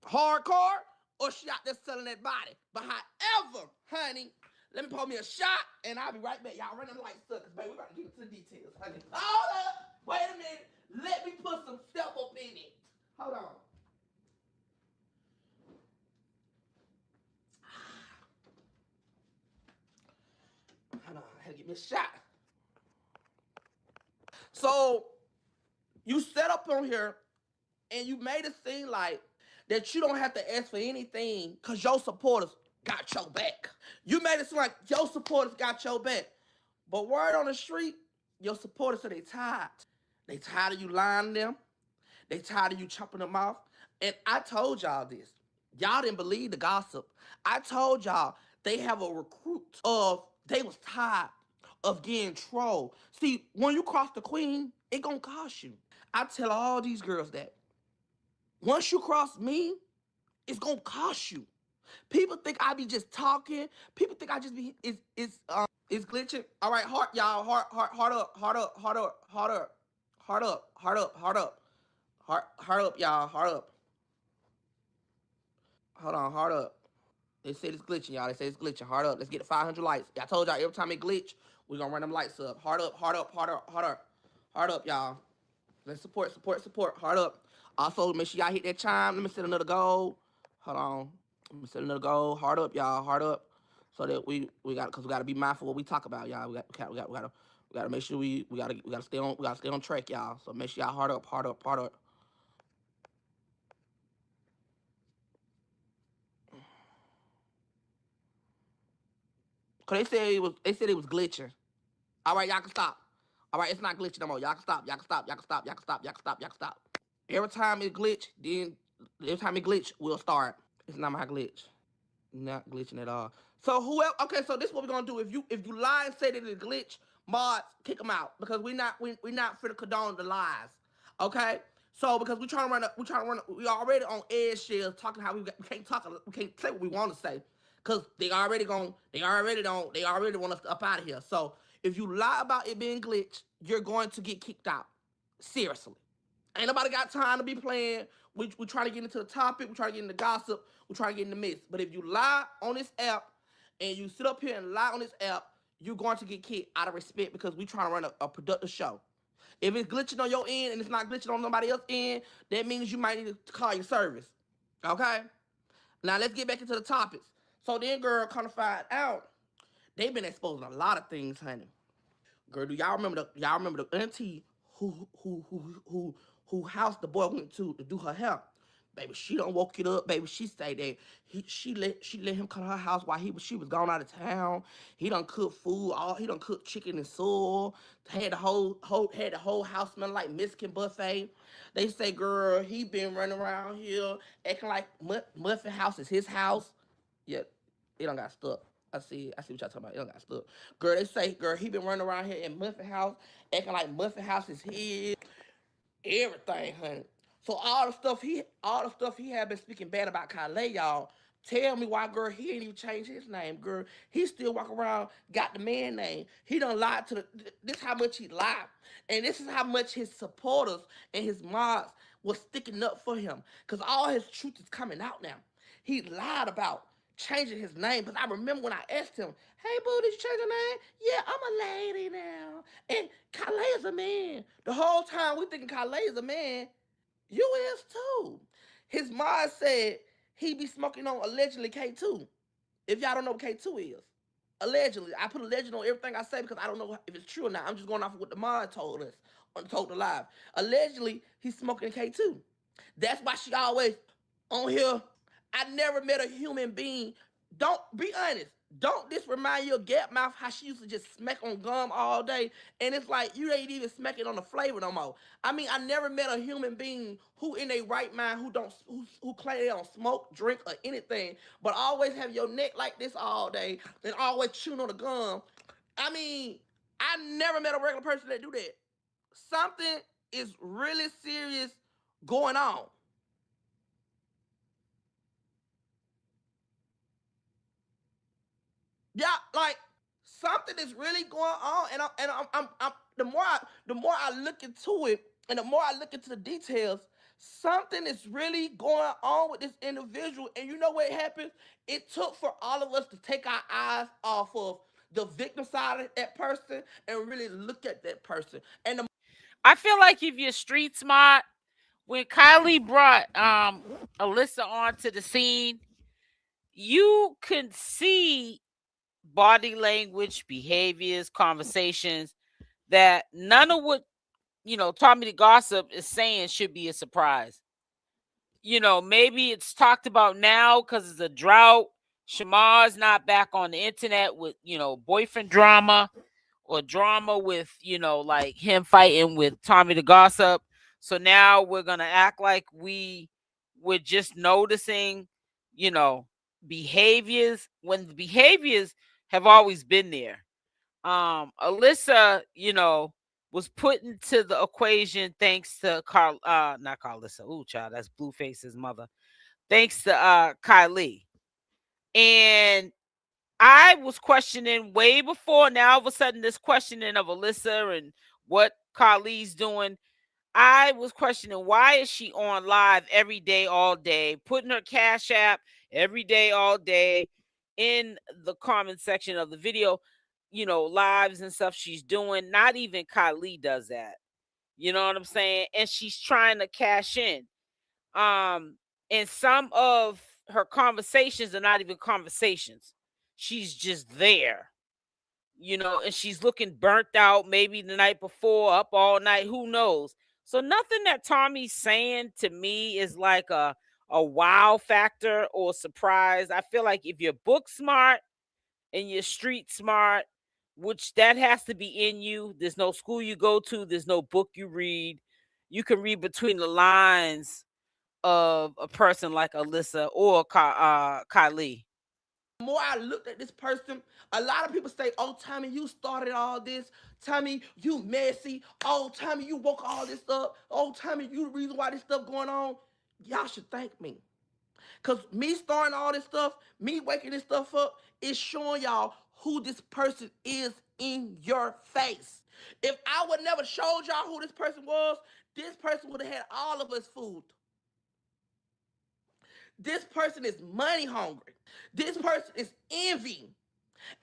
hardcore or she out there selling that body. But however, honey, let me pour me a shot and I'll be right back. Y'all run them lights up, cause baby, we about to get into the details, honey. Hold up. Wait a minute. Let me put some stuff up in it. Hold on. Hold on. I had to get me a shot. So, you set up on here and you made it seem like that you don't have to ask for anything because your supporters got your back. You made it seem like your supporters got your back. But word on the street, your supporters say they tired. They tired of you lying to them. They tired of you chopping them off. And I told y'all this. Y'all didn't believe the gossip. I told y'all they have a recruit of, they was tired of getting trolled. See, when you cross the queen, it gonna cost you. I tell all these girls that. Once you cross me, it's gonna cost you. People think I be just talking. People think I just be it's glitching. All right, heart y'all, heart up, heart up, heart up, heart up, heart up, heart up, heart up, y'all, heart up. Hold on, heart up. They said it's glitching, y'all. They say it's glitching. Heart up. Let's get to 500 lights. I told y'all every time it glitch, we're gonna run them lights up. Heart up, heart up, heart up, heart up, heart up, y'all. Let's support. Heart up. Also, make sure y'all hit that chime. Let me set another goal. Hold on. Let me set another goal. Heart up, y'all. Heart up. So that we got, cause we gotta be mindful what we talk about, y'all. We gotta make sure we gotta stay on track, y'all. So make sure y'all heart up, heart up, heart up. Cause they said it was glitching. All right, y'all can stop. All right, it's not glitching no more. Y'all can stop. Y'all can stop. Y'all can stop. Y'all can stop. Y'all can stop. Y'all can stop. Every time it glitch, we'll start. It's not my glitch. Not glitching at all. So whoever, okay, so this is what we're gonna do. If you lie and say that it's a glitch, mods, kick them out because we not finna condone the lies. Okay? So because we already on eggshells talking how we can't say what we want to say. Cause they already want us up out of here. So if you lie about it being glitched, you're going to get kicked out. Seriously. Ain't nobody got time to be playing. We trying to get into the topic. We trying to get into gossip. We trying to get in the mix. But if you lie on this app and you sit up here and lie on this app, you're going to get kicked out of respect because we trying to run a productive show. If it's glitching on your end and it's not glitching on nobody else's end, that means you might need to call your service. Okay? Now let's get back into the topics. So then, girl, kind of find out they've been exposing a lot of things, honey. Girl, do y'all remember the auntie who house the boy went to do her hair? Baby, she done woke it up. Baby, she say that she let him come to her house while she was gone out of town. He done cook food. He done cook chicken and soul. Had the whole house smelling like Mexican buffet. They say, girl, he been running around here acting like Muffin House is his house. Yeah, it done got stuck. I see what y'all talking about. It done got stuck. Girl, they say, girl, he been running around here in Muffin House acting like Muffin House is his. Everything, honey. So all the stuff he had been speaking bad about Kaylee, y'all. Tell me why, girl, he ain't even changed his name, girl. He still walk around, got the man name. He done lied to this how much he lied. And this is how much his supporters and his mods was sticking up for him. Because all his truth is coming out now. He lied about changing his name. Because I remember when I asked him, hey, boo, did you change your name? Yeah, I'm a lady now. And Kaylee is a man. The whole time we thinking Kaylee is a man. You is too. His mom said he be smoking on allegedly K2. If y'all don't know what K2 is. Allegedly. I put alleged on everything I say because I don't know if it's true or not. I'm just going off of what the mom told us on Told the Live. Allegedly, he's smoking K2. That's why she always on here. I never met a human being. Don't be honest. Don't this remind you of Gap Mouth, how she used to just smack on gum all day, and it's like you ain't even smacking on the flavor no more. I mean, I never met a human being who in a right mind who claim they don't smoke, drink, or anything, but always have your neck like this all day and always chewing on the gum. I mean, I never met a regular person that do that. Something is really serious going on. Yeah, like something is really going on, and I'm the more I look into it, and the more I look into the details, something is really going on with this individual. And you know what happened? It took for all of us to take our eyes off of the victim side of that person and really look at that person. And I feel like if you're street smart, when Kylie brought Alyssa onto the scene, you can see body language, behaviors, conversations that none of what Tommyhegossip is saying should be a surprise. Maybe it's talked about now because it's a drought. Shamar's not back on the internet with boyfriend drama or drama with like him fighting with Tommyhegossip. So now we're gonna act like we're just noticing behaviors when the behaviors have always been there. Alyssa, was put into the equation thanks to not Carlissa. Ooh, child, that's Blueface's mother. Thanks to Kaylee. And I was questioning way before. Now all of a sudden, this questioning of Alyssa and what Kaylee's doing. I was questioning, why is she on live every day, all day, putting her Cash App every day, all day in the comment section of the video, lives and stuff she's doing. Not even Kaylee does that. You know what I'm saying? And she's trying to cash in. And some of her conversations are not even conversations. She's just there. And she's looking burnt out, maybe the night before, up all night, who knows. So nothing that Tommy's saying to me is like a wow factor or surprise. I feel like if you're book smart and you're street smart, which that has to be in you, there's no school you go to, there's no book you read. You can read between the lines of a person like Alyssa or Kaylee. the more I looked at this person, a lot of people say, oh, Tommy, you started all this. Tommy, you messy. Oh, Tommy, you woke all this up. Oh, Tommy, you the reason why this stuff going on. Y'all should thank me. Because me starting all this stuff, me waking this stuff up, is showing y'all who this person is in your face. If I would never showed y'all who this person was, this person would have had all of us food. This person is money hungry. This person is envy.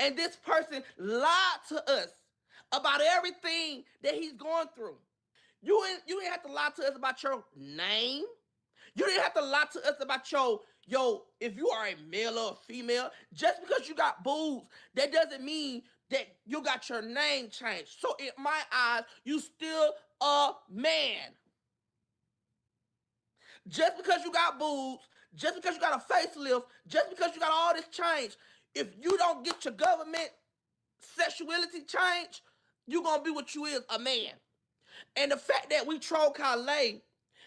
And this person lied to us about everything that he's going through. You didn't have to lie to us about your name. You didn't have to lie to us about if you are a male or a female. Just because you got boobs, that doesn't mean that you got your name changed. So in my eyes, you still a man. Just because you got boobs, just because you got a facelift, just because you got all this change, if you don't get your government sexuality change, you're going to be what you is, a man. And the fact that we troll Kaylee,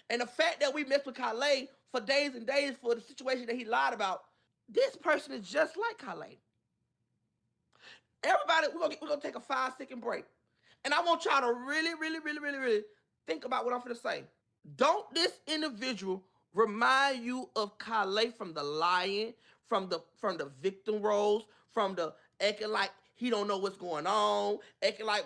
and the fact that we mess with Kaylee for days and days for the situation that he lied about, this person is just like Kaylee. Everybody, we're gonna take a 5-second break. And I want y'all to really, really, really, really, really think about what I'm finna say. Don't this individual remind you of Kaylee from the lying, from the victim roles, from the acting like he don't know what's going on, acting like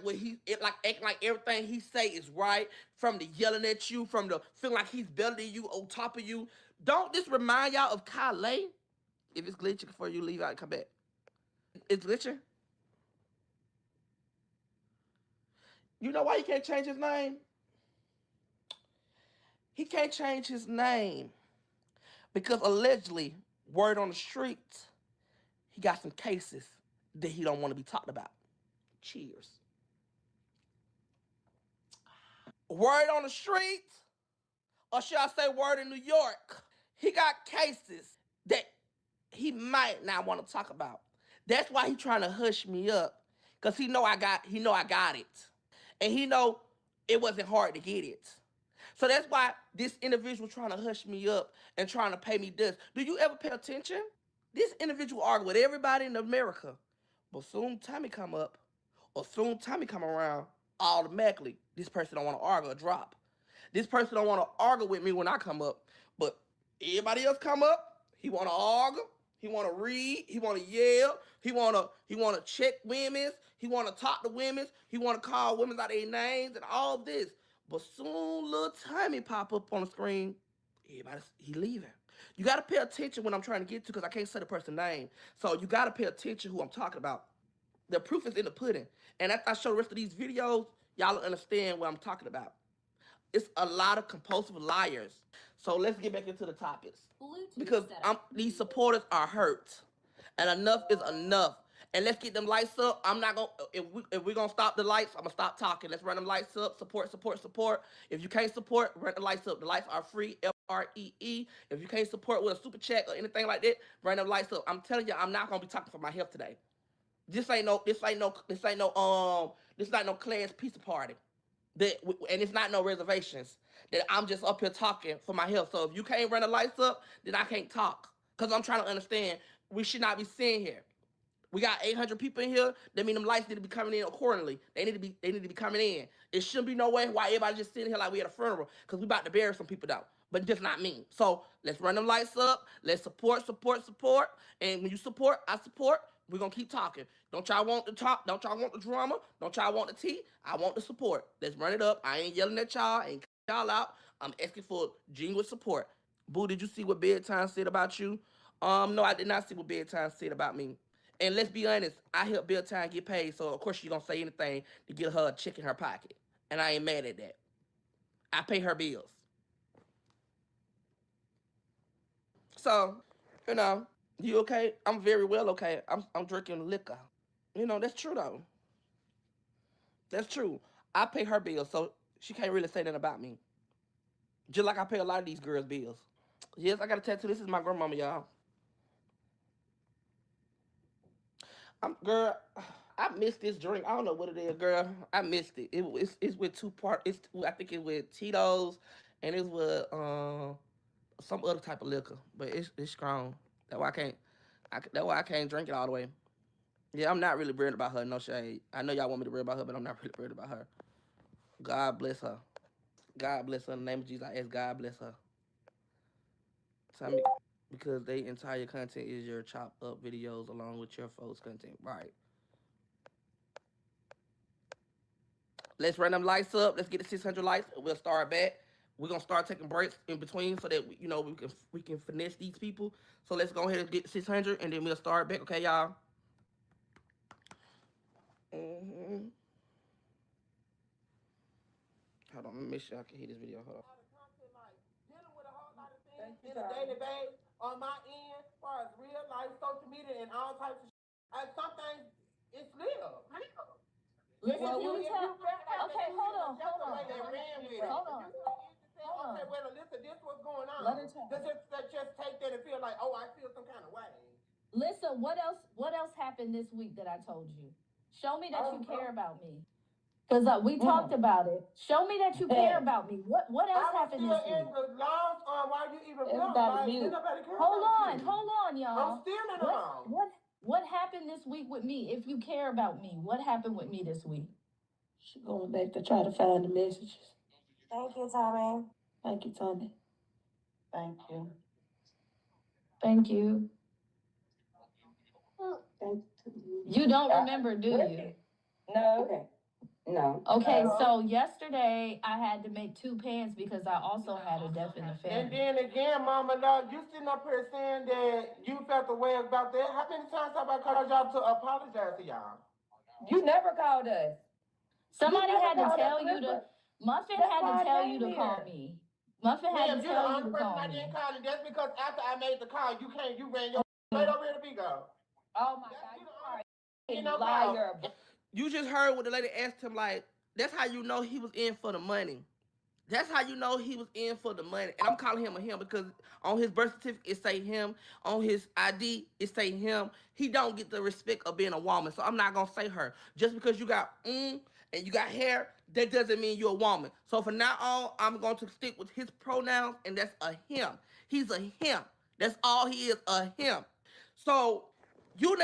acting like everything he say is right, from the yelling at you, from the feeling like he's better than you, on top of you. Don't this remind y'all of Kaylee? If it's glitching before you leave out and come back. It's glitching? You know why he can't change his name? He can't change his name because allegedly, word on the streets, he got some cases that he don't want to be talked about. Cheers. Word on the streets, or should I say word in New York, he got cases that he might not want to talk about. That's why he trying to hush me up, because he know I got it. And he know it wasn't hard to get it. So that's why this individual trying to hush me up and trying to pay me dust. Do you ever pay attention? This individual argue with everybody in America, but soon Tommy come up, or soon Tommy come around, automatically this person don't want to argue or drop. This person don't want to argue with me when I come up, but everybody else come up, he want to argue, he want to read, he want to yell, he want to check women's, he want to talk to women's, he want to call women out their names and all this. But soon little Tommy pop up on the screen, everybody, he leaving. You got to pay attention when I'm trying to get to, because I can't say the person's name. So you got to pay attention who I'm talking about. The proof is in the pudding. And after I show the rest of these videos, y'all will understand what I'm talking about. It's a lot of compulsive liars. So let's get back into the topics. Because these supporters are hurt. And enough is enough. And let's get them lights up. I'm not going to, if we're going to stop the lights, I'm going to stop talking. Let's run them lights up. Support, support, support. If you can't support, run the lights up. The lights are free, FREE. If you can't support with a super chat or anything like that, run them lights up. I'm telling you, I'm not going to be talking for my health today. This ain't no class pizza party. And it's not no reservations. That I'm just up here talking for my health. So if you can't run the lights up, then I can't talk. Because I'm trying to understand, we should not be sitting here. We got 800 people in here. That mean them lights need to be coming in accordingly. They need to be coming in. It shouldn't be no way why everybody just sitting here like we at a funeral, because we about to bury some people though. But just not me. So let's run them lights up. Let's support. And when you support, I support. We're going to keep talking. Don't y'all want the talk? Don't y'all want the drama? Don't y'all want the tea? I want the support. Let's run it up. I ain't yelling at y'all. I ain't y'all out. I'm asking for genuine support. Boo, did you see what bedtime said about you? No, I did not see what bedtime said about me. And let's be honest, I help bedtime get paid, so of course she gonna say anything to get her a check in her pocket. And I ain't mad at that. I pay her bills. So, you okay? I'm very well okay. I'm drinking liquor. That's true though. That's true. I pay her bills, so she can't really say that about me. Just like I pay a lot of these girls' bills. Yes, I got a tattoo. This is my grandmama, y'all. Girl, I missed this drink. I don't know what it is, girl. I missed it. It's with two part. I think it's with Tito's, and it's with some other type of liquor, but it's strong. That's why I can't drink it all the way. Yeah, I'm not really worried about her. No shade. I know y'all want me to worry about her, but I'm not really worried about her. God bless her. God bless her. In the name of Jesus, I ask God bless her. Tell me, because they entire content is your chopped up videos along with your folks' content, right? Let's run them lights up. Let's get the 600 lights. We'll start back. We're gonna start taking breaks in between so that we can finesse these people. So let's go ahead and get 600, and then we'll start back. Okay, y'all. Hold on, let me make sure I can hear this video. Hold on. Dealing with a whole lot of things in a daily basis on my end, as far as real life, social media, and all types of shit. Some things, it's real. Listen, Well, you tell. Okay, hold on. Okay, well, listen, this what's going on. Let her talk. Just take that and feel like, oh, I feel some kind of way. Listen, what else happened this week that I told you? Show me that you care about me. Because we talked about it. Show me that you care about me. What else happened this week? I was still in the laws on why you even Hold on, y'all. I'm still in the law. What happened this week with me? If you care about me, what happened with me this week? She going back to try to find the messages. Thank you, Tommy. Thank you, Tommy. Thank you. Thank you. Thank you. You don't remember, do you? No. Okay. No. Okay, so yesterday I had to make 2 pants because I also had a death in the And family. then again, Mama Love, you sitting up here saying that you felt the way about that. How many times have I called y'all to apologize to y'all? You never called us. Somebody never had to called tell us, you to, Elizabeth. Muffin That's had why to I tell you came to call here. me. Muffin had Ma'am, to you're the tell you only to person call I me. didn't call, and that's because after I made the call, you ran your straight over here to Bigo. Oh my God, you are a liar. You just heard what the lady asked him, like, that's how you know he was in for the money. That's how you know he was in for the money. And I'm calling him a him because on his birth certificate, it say him. On his ID, it say him. He don't get the respect of being a woman. So I'm not going to say her. Just because you got and you got hair, that doesn't mean you're a woman. So from now on, I'm going to stick with his pronouns, and that's a him. He's a him. That's all he is, a him. So your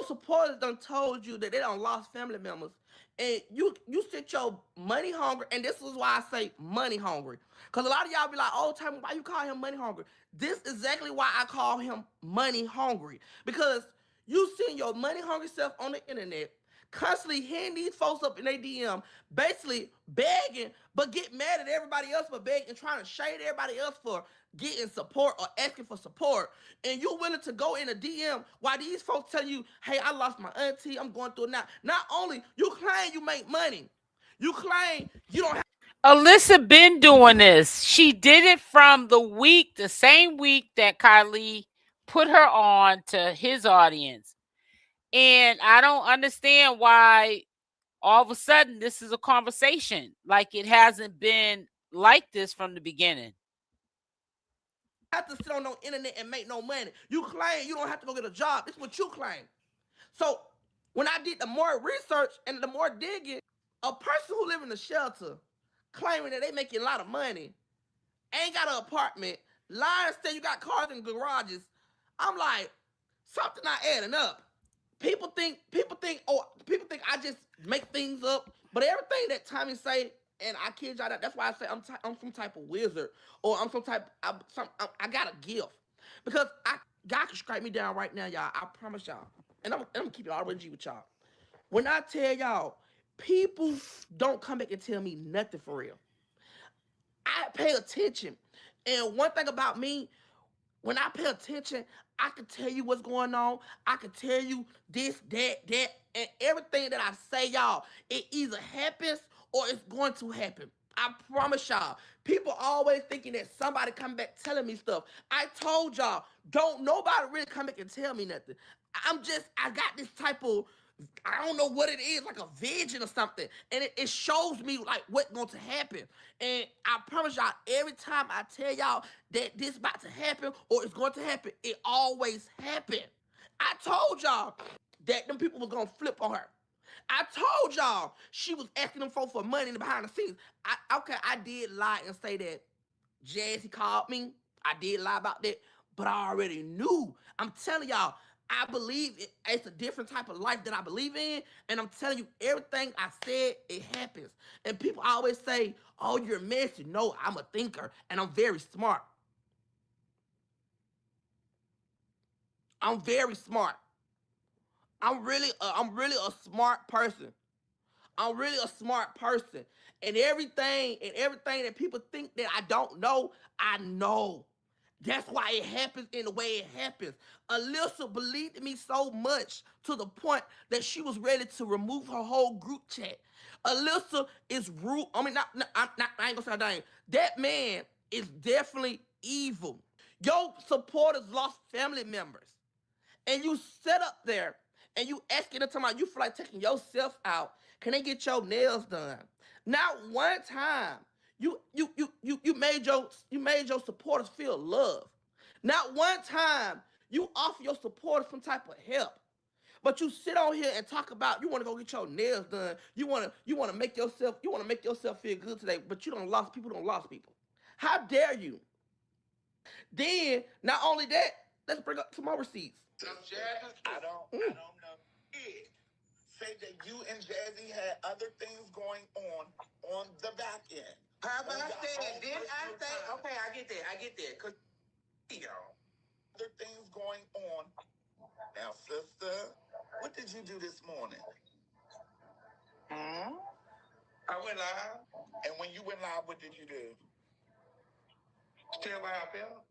supporters done told you that they done lost family members, and you sit your money hungry, and this is why I say money hungry, because a lot of y'all be like, oh, tell me why you call him money hungry. This is exactly why I call him money hungry, because you send your money hungry self on the internet, constantly hitting these folks up in their DM, basically begging, but get mad at everybody else for begging and trying to shade everybody else for getting support or asking for support, and you're willing to go in a DM while these folks tell you, hey, I lost my auntie, I'm going through it now. Not only you claim you make money, you claim you don't have. Alyssa been doing this. She did it from the same week that Kylie put her on to his audience. And I don't understand why all of a sudden this is a conversation. Like it hasn't been like this from the beginning. Have to sit on no internet and make no money. You claim you don't have to go get a job. It's what you claim. So when I did the more research and the more digging, a person who live in a shelter claiming that they making a lot of money, ain't got an apartment, lying, say you got cars and garages. I'm like, something not adding up. People think I just make things up, but everything that Tommy say, and I kid y'all that, that's why I say I'm some type of wizard, or I'm some type, I got a gift, because God can strike me down right now, y'all. I promise y'all, and I'm gonna keep it all the way G with y'all. When I tell y'all, people don't come back and tell me nothing for real. I pay attention, and one thing about me, when I pay attention, I can tell you what's going on. I can tell you this, that, and everything that I say, y'all, it either happens or it's going to happen. I promise y'all. People always thinking that somebody come back telling me stuff. I told y'all, don't nobody really come back and tell me nothing. I got this type of, I don't know what it is, like a vision or something. And it shows me like what's going to happen. And I promise y'all, every time I tell y'all that this about to happen or it's going to happen, it always happen. I told y'all that them people was going to flip on her. I told y'all she was asking them folks for money in the behind the scenes. I did lie and say that Jazzy called me. I did lie about that, but I already knew. I'm telling y'all, I believe it's a different type of life that I believe in, and I'm telling you, everything I said, it happens. And people always say, oh, you're messy. No, I'm a thinker, and I'm very smart. I'm very smart. I'm really a smart person. I'm really a smart person. And everything that people think that I don't know, I know. That's why it happens in the way it happens. Alyssa believed in me so much to the point that she was ready to remove her whole group chat. Alyssa is rude. I mean, I ain't gonna say her name. That man is definitely evil. Your supporters lost family members. And you sit up there and you asking them, you feel like taking yourself out. Can they get your nails done? Not one time you made your supporters feel love. Not one time you offer your supporters some type of help. But you sit on here and talk about you want to go get your nails done. You want to make yourself feel good today. But you don't lost people. How dare you? Then not only that, let's bring up some more receipts. I don't know. Say that you and Jazzy had other things going on the back end. Papa, I said, did I say? Okay, I get that. Cause y'all, other things going on. Now, sister, what did you do this morning? I went live. And when you went live, what did you do? Tell how I felt.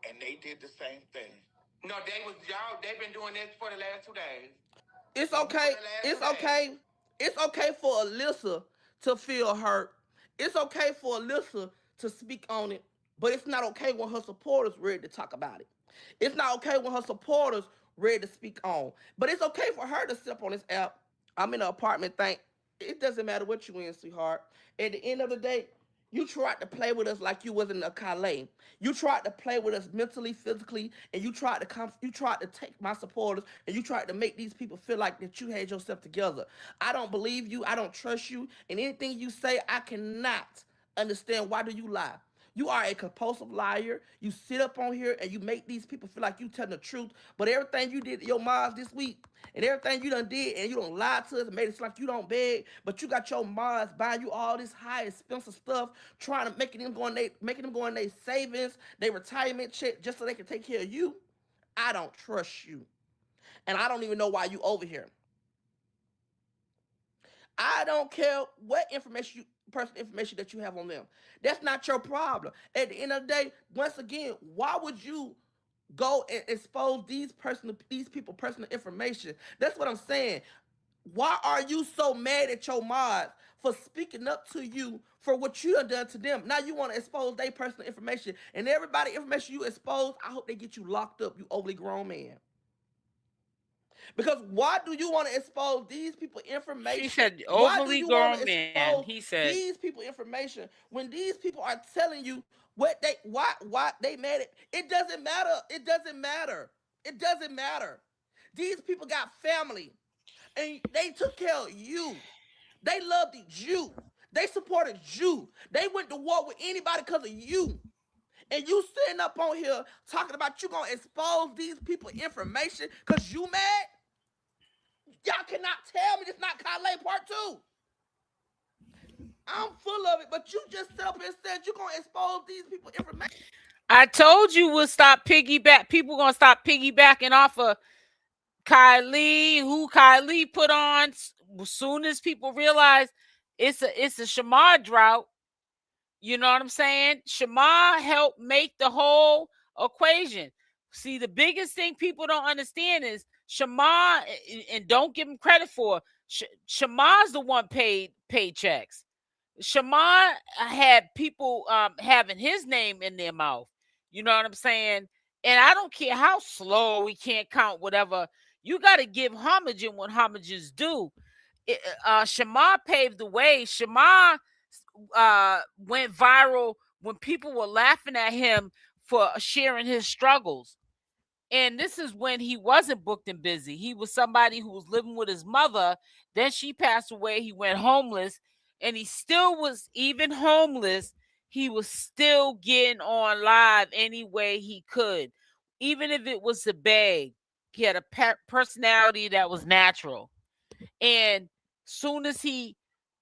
And they did the same thing. No, they've been doing this for the last 2 days. It's okay. It's okay. It's okay for Alyssa to feel hurt. It's okay for Alyssa to speak on it. But it's not okay when her supporters ready to talk about it. It's not okay when her supporters ready to speak on. But it's okay for her to sit up on this app. I'm in an apartment thing. It doesn't matter what you in, sweetheart. At the end of the day, you tried to play with us like you wasn't a Kaylee. You tried to play with us mentally, physically, and you tried to take my supporters and you tried to make these people feel like that you had yourself together. I don't believe you. I don't trust you. And anything you say, I cannot understand. Why do you lie? You are a compulsive liar. You sit up on here and you make these people feel like you telling the truth. But everything you did to your moms this week and everything you done did and you done lied to us and made it seem like you don't beg, but you got your moms buying you all this high expensive stuff, trying to making them go in their savings, their retirement check just so they can take care of you. I don't trust you. And I don't even know why you over here. I don't care what personal information that you have on them. That's not your problem. At the end of the day, once again, why would you go and expose these people personal information? That's what I'm saying. Why are you so mad at your mods for speaking up to you for what you have done to them? Now you want to expose their personal information, and everybody information you expose, I hope they get you locked up, you overly grown man. Because why do you want to expose these people information? She said overly grown man. He said these people information when these people are telling you what why they mad at. It doesn't matter. It doesn't matter. It doesn't matter. These people got family and they took care of you. They loved you. They supported you. They went to war with anybody because of you. And you sitting up on here talking about you gonna expose these people information because you mad? Y'all cannot tell me this not Kaylee part 2. I'm full of it, but you just sit up and said you're gonna expose these people information. I told you we'll stop piggyback. People gonna stop piggybacking off of Kaylee, who Kaylee put on. As soon as people realize it's a Shamar drought, you know what I'm saying? Shamar helped make the whole equation. See, the biggest thing people don't understand is Shamar, and don't give him credit for, Shamar's the one paid paychecks. Shamar had people having his name in their mouth. You know what I'm saying? And I don't care how slow we can't count whatever. You got to give homage in what homage is due. Shamar paved the way. Shamar went viral when people were laughing at him for sharing his struggles. And this is when he wasn't booked and busy. He was somebody who was living with his mother. Then she passed away. He went homeless. And he still was, even homeless, he was still getting on live any way he could. Even if it was to beg. He had a personality that was natural. And soon as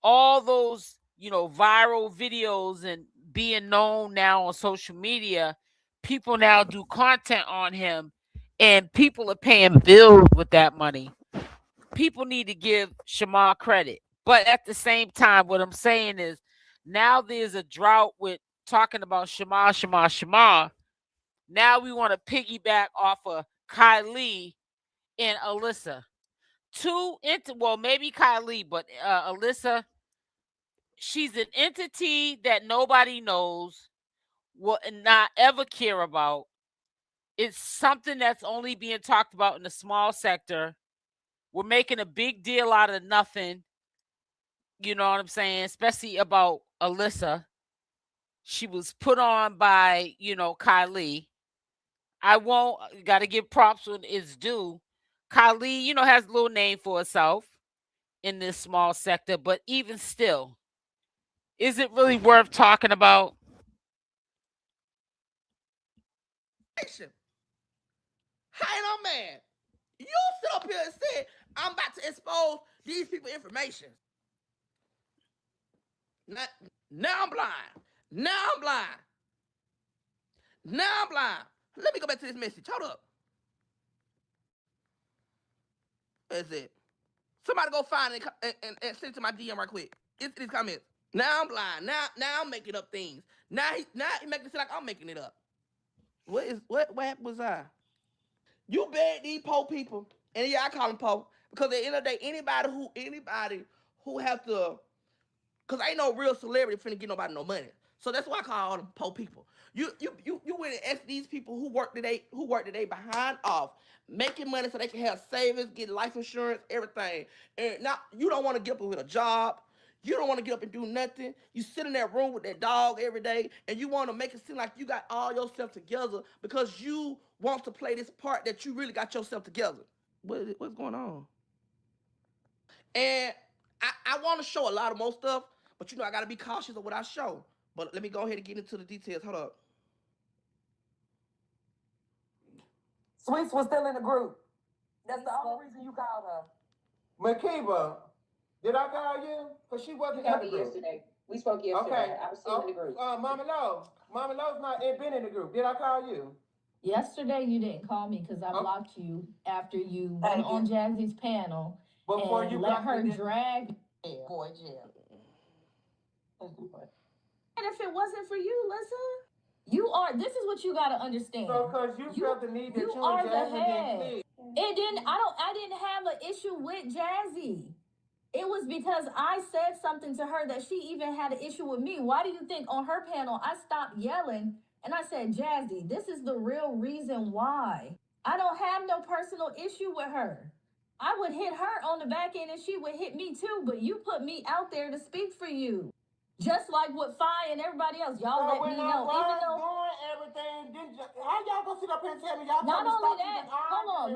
all those, viral videos and being known now on social media, people now do content on him and people are paying bills with that money. People need to give Shamar credit. But at the same time, what I'm saying is now there's a drought with talking about Shamar. Now we want to piggyback off of Kaylee and Alyssa. Maybe Kaylee, but Alyssa, she's an entity that nobody knows, will not ever care about. It's something that's only being talked about in the small sector. We're making a big deal out of nothing. You know what I'm saying? Especially about Alyssa. She was put on by, Kaylee. I won't, got to give props when it's due. Kaylee, has a little name for herself in this small sector, but even still, is it really worth talking about? How ain't I'm mad? You sit up here and said I'm about to expose these people information. Now I'm blind. Now I'm blind. Now I'm blind. Let me go back to this message. Hold up. Where is it? Somebody go find it and send it to my DM right quick. It's these comments. Now I'm blind. Now I'm making up things. Now he making it seem like I'm making it up. What happened was I? You beg these poor people, and yeah, I call them poor because at the end of the day, anybody who have to, because ain't no real celebrity finna get nobody no money. So that's why I call all them poor people. You went and ask these people who work today behind off, making money so they can have savings, get life insurance, everything. And now you don't want to get up with a job. You don't want to get up and do nothing. You sit in that room with that dog every day, and you want to make it seem like you got all yourself together because you want to play this part that you really got yourself together. What's going on? And I want to show a lot of more stuff, but I got to be cautious of what I show. But let me go ahead and get into the details. Hold up. Sweets was still in the group. That's the only reason you called her. Makiba, did I call you? Because she wasn't in the group. Yesterday. We spoke yesterday. Okay. I was still in the group. Mama Lowe's not been in the group. Did I call you? Yesterday you didn't call me because I blocked you after you went on Jazzy's panel Before you let her drag. Boy, jail. And if it wasn't for you, listen, this is what you gotta understand. So because you felt the need that you are and the Jazzy head. didn't I didn't have an issue with Jazzy. It was because I said something to her that she even had an issue with me. Why do you think on her panel I stopped yelling and I said, Jazzy, this is the real reason why. I don't have no personal issue with her. I would hit her on the back end and she would hit me too, but you put me out there to speak for you. Just like with Fi and everybody else, y'all let me know. Even though doing everything, how y'all gonna sit up here and tell me y'all? Not only that, hold on,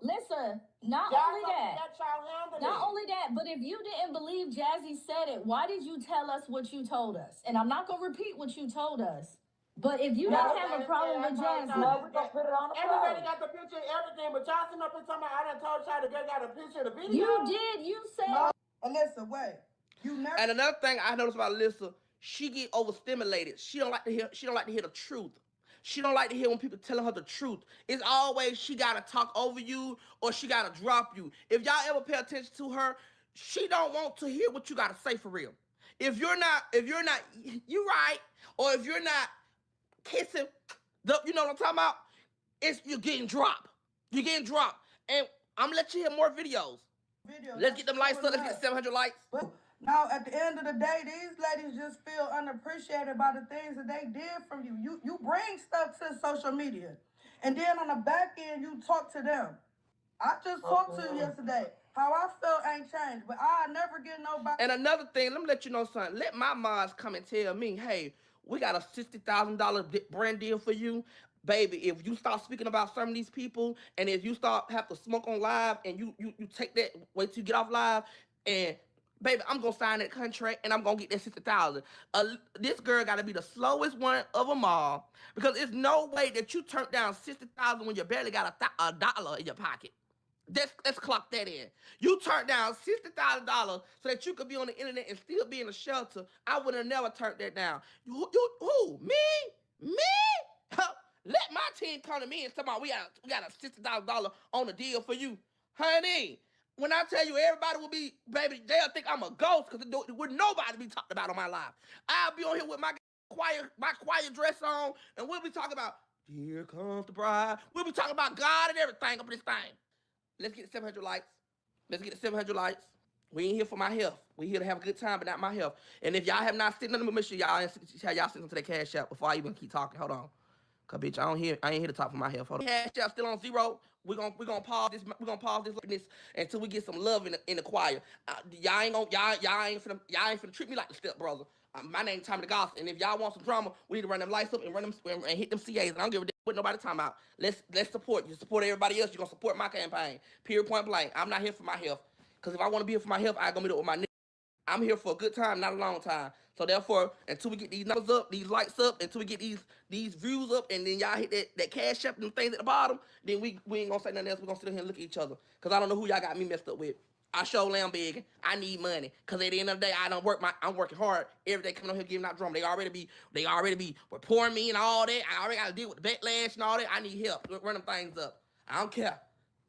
listen. Not only that, but if you didn't believe Jazzy said it, why did you tell us what you told us? And I'm not gonna repeat what you told us. But if you don't have a problem with Jazzy, we're gonna put it on the everybody got the picture and everything, but y'all sitting up and talking about I done told y'all the girl got a picture of the video. You did, you said. Alyssa, wait. You never. And another thing I noticed about Alyssa, she get overstimulated. She don't like to hear the truth. She don't like to hear when people telling her the truth. It's always she gotta talk over you or she gotta drop you. If y'all ever pay attention to her, she don't want to hear what you gotta say for real. If you're not, you right, or if you're not kissing, you know what I'm talking about? You're getting dropped. You're getting dropped. And I'm gonna let you hear more videos. Let's get them likes up. Let's get 700 likes. Now, at the end of the day, these ladies just feel unappreciated by the things that they did from you. You bring stuff to social media, and then on the back end, you talk to them. I just talked to you yesterday. How I felt ain't changed, but I never get nobody. And another thing, let me let you know something. Let my moms come and tell me, hey, we got a $60,000 brand deal for you. Baby, if you start speaking about some of these people, and if you start have to smoke on live, and you take that, wait till you get off live, and baby, I'm gonna sign that contract and I'm gonna get that $60,000. This girl gotta be the slowest one of them all because there's no way that you turned down $60,000 when you barely got a dollar in your pocket. Let's clock that in. You turned down $60,000 so that you could be on the internet and still be in a shelter. I would have never turned that down. Who? Me? Let my team come to me and tell me we got a $60,000 on the deal for you, honey. When I tell you everybody will be, baby, they'll think I'm a ghost because would nobody be talked about on my live. I'll be on here with my choir dress on, and we'll be talking about, here comes the bride. We'll be talking about God and everything up in this thing. Let's get 700 likes. Let's get 700 likes. We ain't here for my health. We here to have a good time, but not my health. And if y'all have not sent nothing, make sure y'all send them to the Cash App before I even keep talking. Hold on. Cause bitch, I ain't here to talk for my health. Hold on. Cash App still on 0. We're gonna pause this. We're gonna pause this until we get some love in the choir. Y'all ain't finna treat me like the stepbrother. My name Tommyhegossip, and if y'all want some drama, we need to run them lights up and and hit them CAs. And I don't give a damn what nobody talking about. Let's support you. Support everybody else. You're gonna support my campaign. Period. Point blank. I'm not here for my health. Cause if I want to be here for my health, I gonna be there with my niggas. I'm here for a good time, not a long time. So therefore, until we get these numbers up, these likes up, until we get these views up, and then y'all hit that Cash App and things at the bottom, then we ain't gonna say nothing else. We're gonna sit here and look at each other. Cause I don't know who y'all got me messed up with. I show lamb big. I need money. Cause at the end of the day, I'm working hard every day coming on here giving out drama. They already be reporting me and all that. I already gotta deal with the backlash and all that. I need help. Run them things up. I don't care.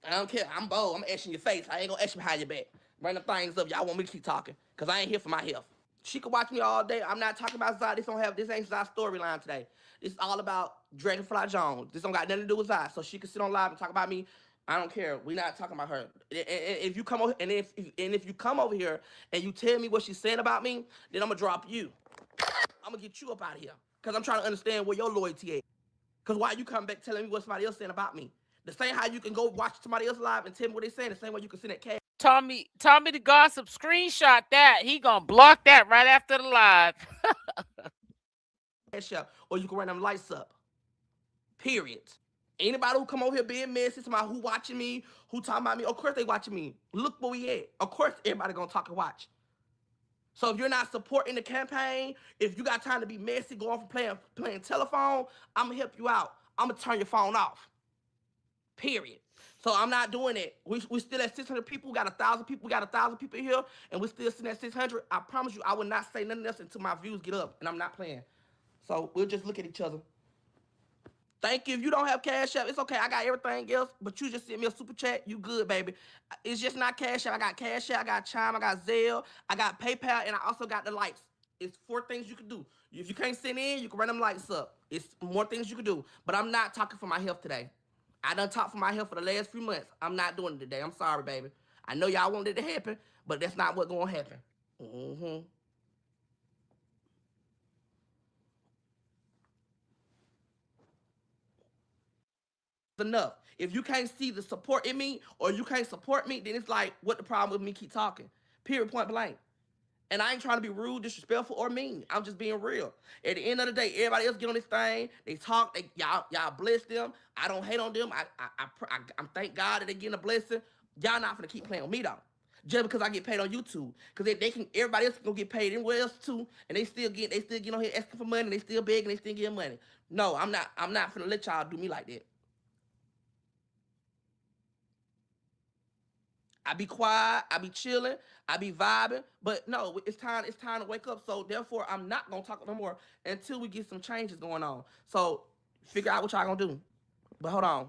I'm bold. I'm asking your face. I ain't gonna ask you behind your back. Run them things up. Y'all want me to keep talking. Cause I ain't here for my health. She can watch me all day. I'm not talking about Zai. This ain't Zai's storyline today. This is all about Dragonfly Jones. This don't got nothing to do with Zai. So she can sit on live and talk about me. I don't care. We're not talking about her. If you come over if you come over here and you tell me what she's saying about me, then I'm gonna drop you. I'm gonna get you up out of here. Cause I'm trying to understand where your loyalty is. Cause why you come back telling me what somebody else saying about me? The same how you can go watch somebody else live and tell me what they saying, the same way you can send that cash. Tommyhegossip screenshot that. He gonna block that right after the live. Or you can run them lights up. Period. Anybody who come over here being messy, somebody who watching me, who talking about me, of course they watching me. Look where we at. Of course everybody gonna talk and watch. So if you're not supporting the campaign, if you got time to be messy, going for playing telephone, I'm gonna help you out. I'm gonna turn your phone off. Period. So I'm not doing it. We still at 600 people. We got 1,000 people. We got 1,000 people here, and we're still sitting at 600. I promise you, I will not say nothing else until my views get up, and I'm not playing. So we'll just look at each other. Thank you. If you don't have Cash App, it's okay. I got everything else, but you just send me a super chat. You good, baby. It's just not Cash App. I got Cash App. I got Chime. I got Zelle. I got PayPal, and I also got the lights. It's 4 things you can do. If you can't send in, you can run them lights up. It's more things you can do. But I'm not talking for my health today. I done talked for my health for the last few months. I'm not doing it today. I'm sorry, baby. I know y'all wanted it to happen, but that's not what's going to happen. Enough. If you can't see the support in me or you can't support me, then it's like, what the problem with me keep talking? Period, point blank. And I ain't trying to be rude, disrespectful, or mean. I'm just being real. At the end of the day, everybody else get on this thing. They talk. Y'all bless them. I don't hate on them. I'm thank God that they getting a blessing. Y'all not gonna keep playing with me though. Just because I get paid on YouTube, because they can. Everybody else can go get paid anywhere else too, and they still get on here asking for money. They still begging. They still getting money. No, I'm not finna let y'all do me like that. I be quiet, I be chilling, I be vibing, but no, it's time to wake up. So therefore, I'm not gonna talk no more until we get some changes going on. So figure out what y'all gonna do. But hold on.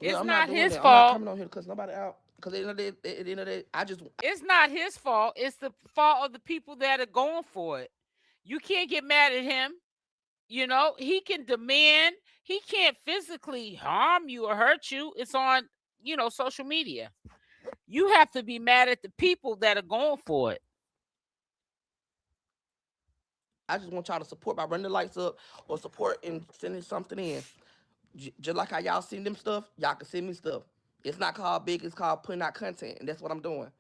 It's I'm not doing his that. fault. I'm not coming on here because nobody out. Because at the end of the day, It's not his fault. It's the fault of the people that are going for it. You can't get mad at him. You know, he can demand. He can't physically harm you or hurt you. It's on, social media. You have to be mad at the people that are going for it. I just want y'all to support by running the lights up or support and sending something in. Just like how y'all send them stuff, y'all can send me stuff. It's not called big, it's called putting out content, and that's what I'm doing.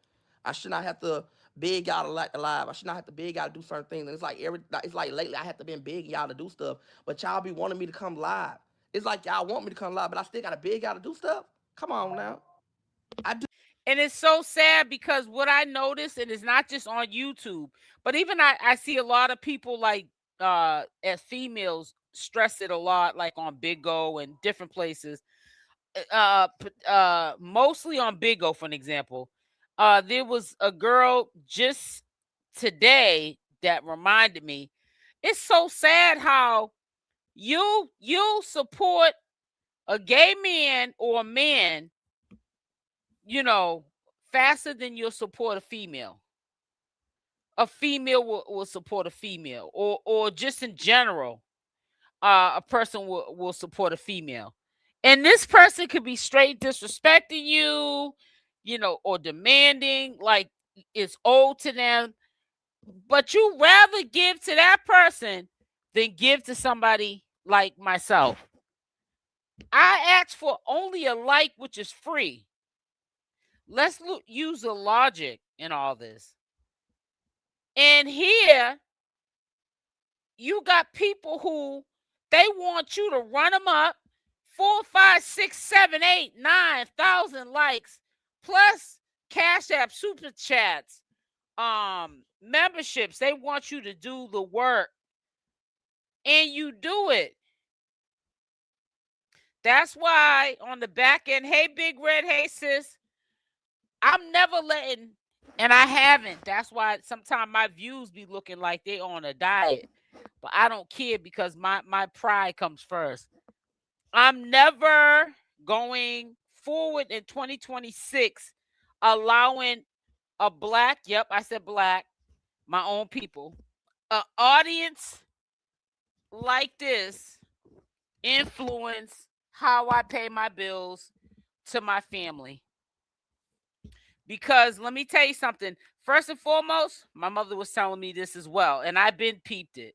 I should not have to beg y'all to like the live. I should not have to beg y'all to do certain things. And it's like lately I have to been begging y'all to do stuff, but y'all be wanting me to come live. It's like y'all want me to come live, but I still gotta beg y'all to do stuff. Come on now. I do. And it's so sad because what I noticed, and it's not just on YouTube, but even I see a lot of people like as females stress it a lot, like on Big O and different places. Mostly on Big O, for an example. There was a girl just today that reminded me. It's so sad how you support a gay man or a man, faster than you'll support a female. A female will support a female, or just in general, a person will support a female. And this person could be straight disrespecting you, or demanding, like it's owed to them. But you rather give to that person than give to somebody like myself. I ask for only a like, which is free. Let's use the logic in all this. And here, you got people who they want you to run them up 4, 5, 6, 7, 8, 9,000 likes, plus Cash App, super chats, memberships. They want you to do the work, and you do it. That's why on the back end, hey Big Red, hey sis, I'm never letting, and I haven't. That's why sometimes my views be looking like they on a diet. But I don't care because my pride comes first. I'm never going forward in 2026 allowing a black, yep, I said black, my own people, an audience like this influence how I pay my bills to my family. Because let me tell you something. First and foremost, my mother was telling me this as well, and I've been peeped it.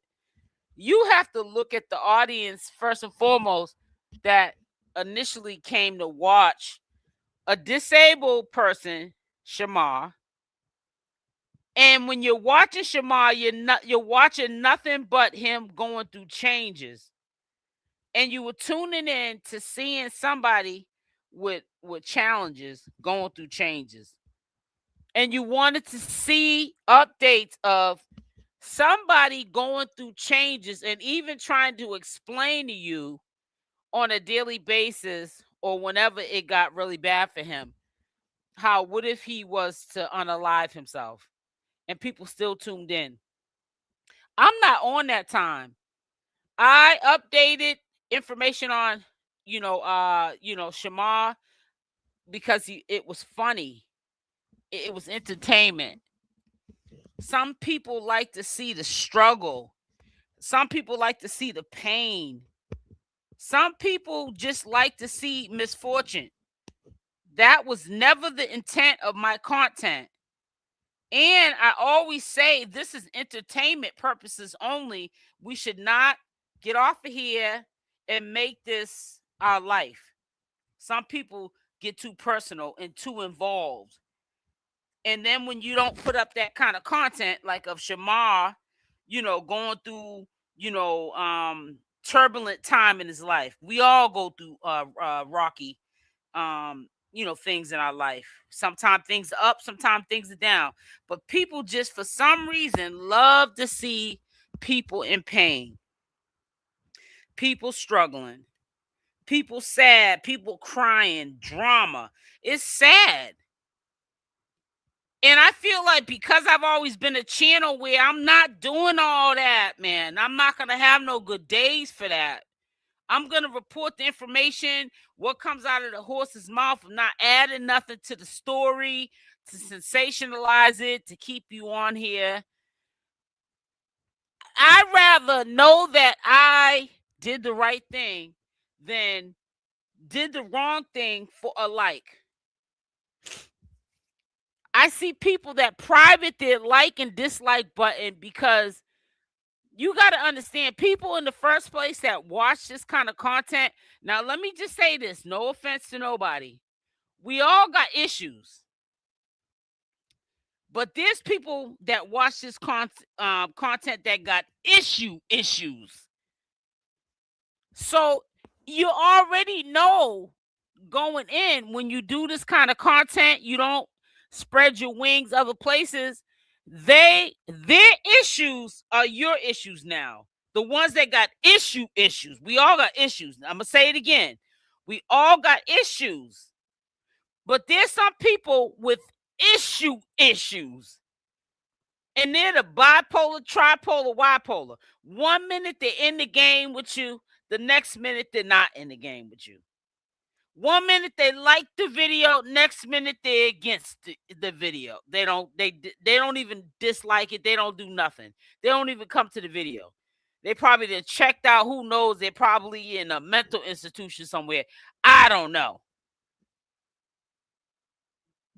You have to look at the audience first and foremost that initially came to watch a disabled person, Shamar. And when you're watching Shamar, you're watching nothing but him going through changes. And you were tuning in to seeing somebody with challenges going through changes. And you wanted to see updates of somebody going through changes and even trying to explain to you on a daily basis or whenever it got really bad for him, how what if he was to unalive himself, and people still tuned in. I'm not on that time. I updated information on Shamar because it was funny. It was entertainment. Some people like to see the struggle. Some people like to see the pain. Some people just like to see misfortune. That was never the intent of my content. And I always say this is entertainment purposes only. We should not get off of here and make this our life. Some people get too personal and too involved. And then when you don't put up that kind of content like of Shamar, going through, turbulent time in his life. We all go through rocky things in our life. Sometimes things are up, sometimes things are down. But people just for some reason love to see people in pain, people struggling, people sad, people crying, drama. It's sad. And I feel like because I've always been a channel where I'm not doing all that, man, I'm not going to have no good days for that. I'm going to report the information, what comes out of the horse's mouth. I'm not adding nothing to the story to sensationalize it, to keep you on here. I'd rather know that I did the right thing than did the wrong thing for a like. I see people that private their like and dislike button because you got to understand people in the first place that watch this kind of content. Now, let me just say this. No offense to nobody. We all got issues. But there's people that watch this content that got issues. So you already know going in when you do this kind of content, you don't spread your wings other places. Their issues are your issues now. The ones that got issues. We all got issues. I'm gonna say it again. We all got issues. But there's some people with issues. And they're the bipolar, tripolar, bipolar. 1 minute they're in the game with you, the next minute they're not in the game with you. 1 minute they like the video, next minute they're against the video. They don't even dislike it. They don't do nothing. They don't even come to the video. They probably done checked out. Who knows? They're probably in a mental institution somewhere. I don't know.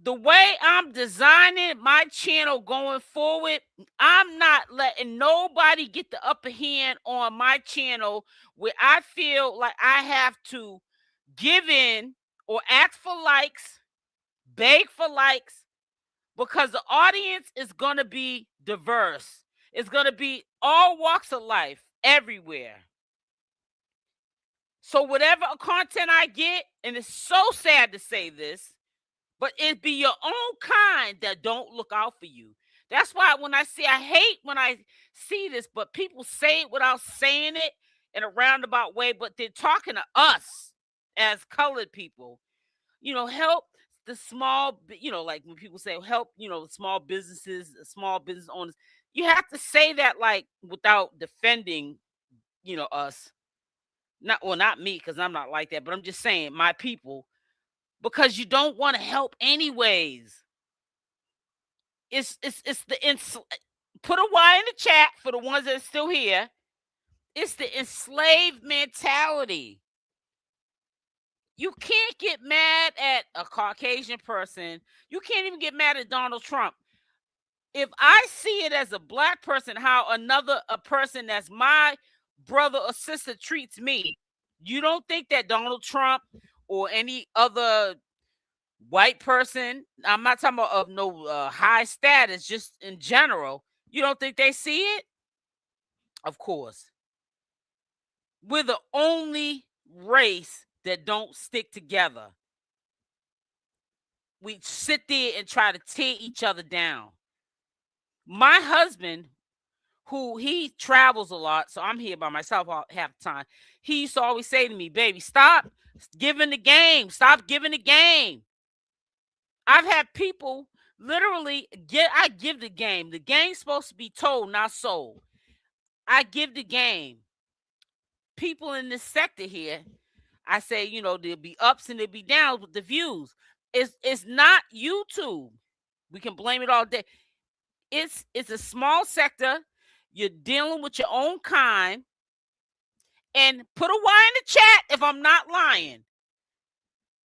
The way I'm designing my channel going forward, I'm not letting nobody get the upper hand on my channel where I feel like I have to give in or ask for likes, beg for likes, because the audience is going to be diverse. It's going to be all walks of life everywhere. So whatever content I get, and it's so sad to say this, but it be your own kind that don't look out for you. That's why when I hate when I see this, but people say it without saying it in a roundabout way, but they're talking to us as colored people. Help the small, like when people say help, small businesses, small business owners, you have to say that like without defending, us. Not me, because I'm not like that, but I'm just saying my people, because you don't want to help anyways. It's put a Y in the chat for the ones that are still here. It's the enslaved mentality. You can't get mad at a Caucasian person. You can't even get mad at Donald Trump. If I see it as a black person, how a person that's my brother or sister treats me, you don't think that Donald Trump or any other white person, I'm not talking about of no high status, just in general, you don't think they see it? Of course. We're the only race that don't stick together. We sit there and try to tear each other down. My husband, who he travels a lot, so I'm here by myself half the time, he used to always say to me, baby, stop giving the game. Stop giving the game. I've had people literally I give the game. The game's supposed to be told, not sold. I give the game. People in this sector here, I say, there'll be ups and there'll be downs with the views. It's not YouTube. We can blame it all day. It's a small sector. You're dealing with your own kind. And put a Y in the chat if I'm not lying.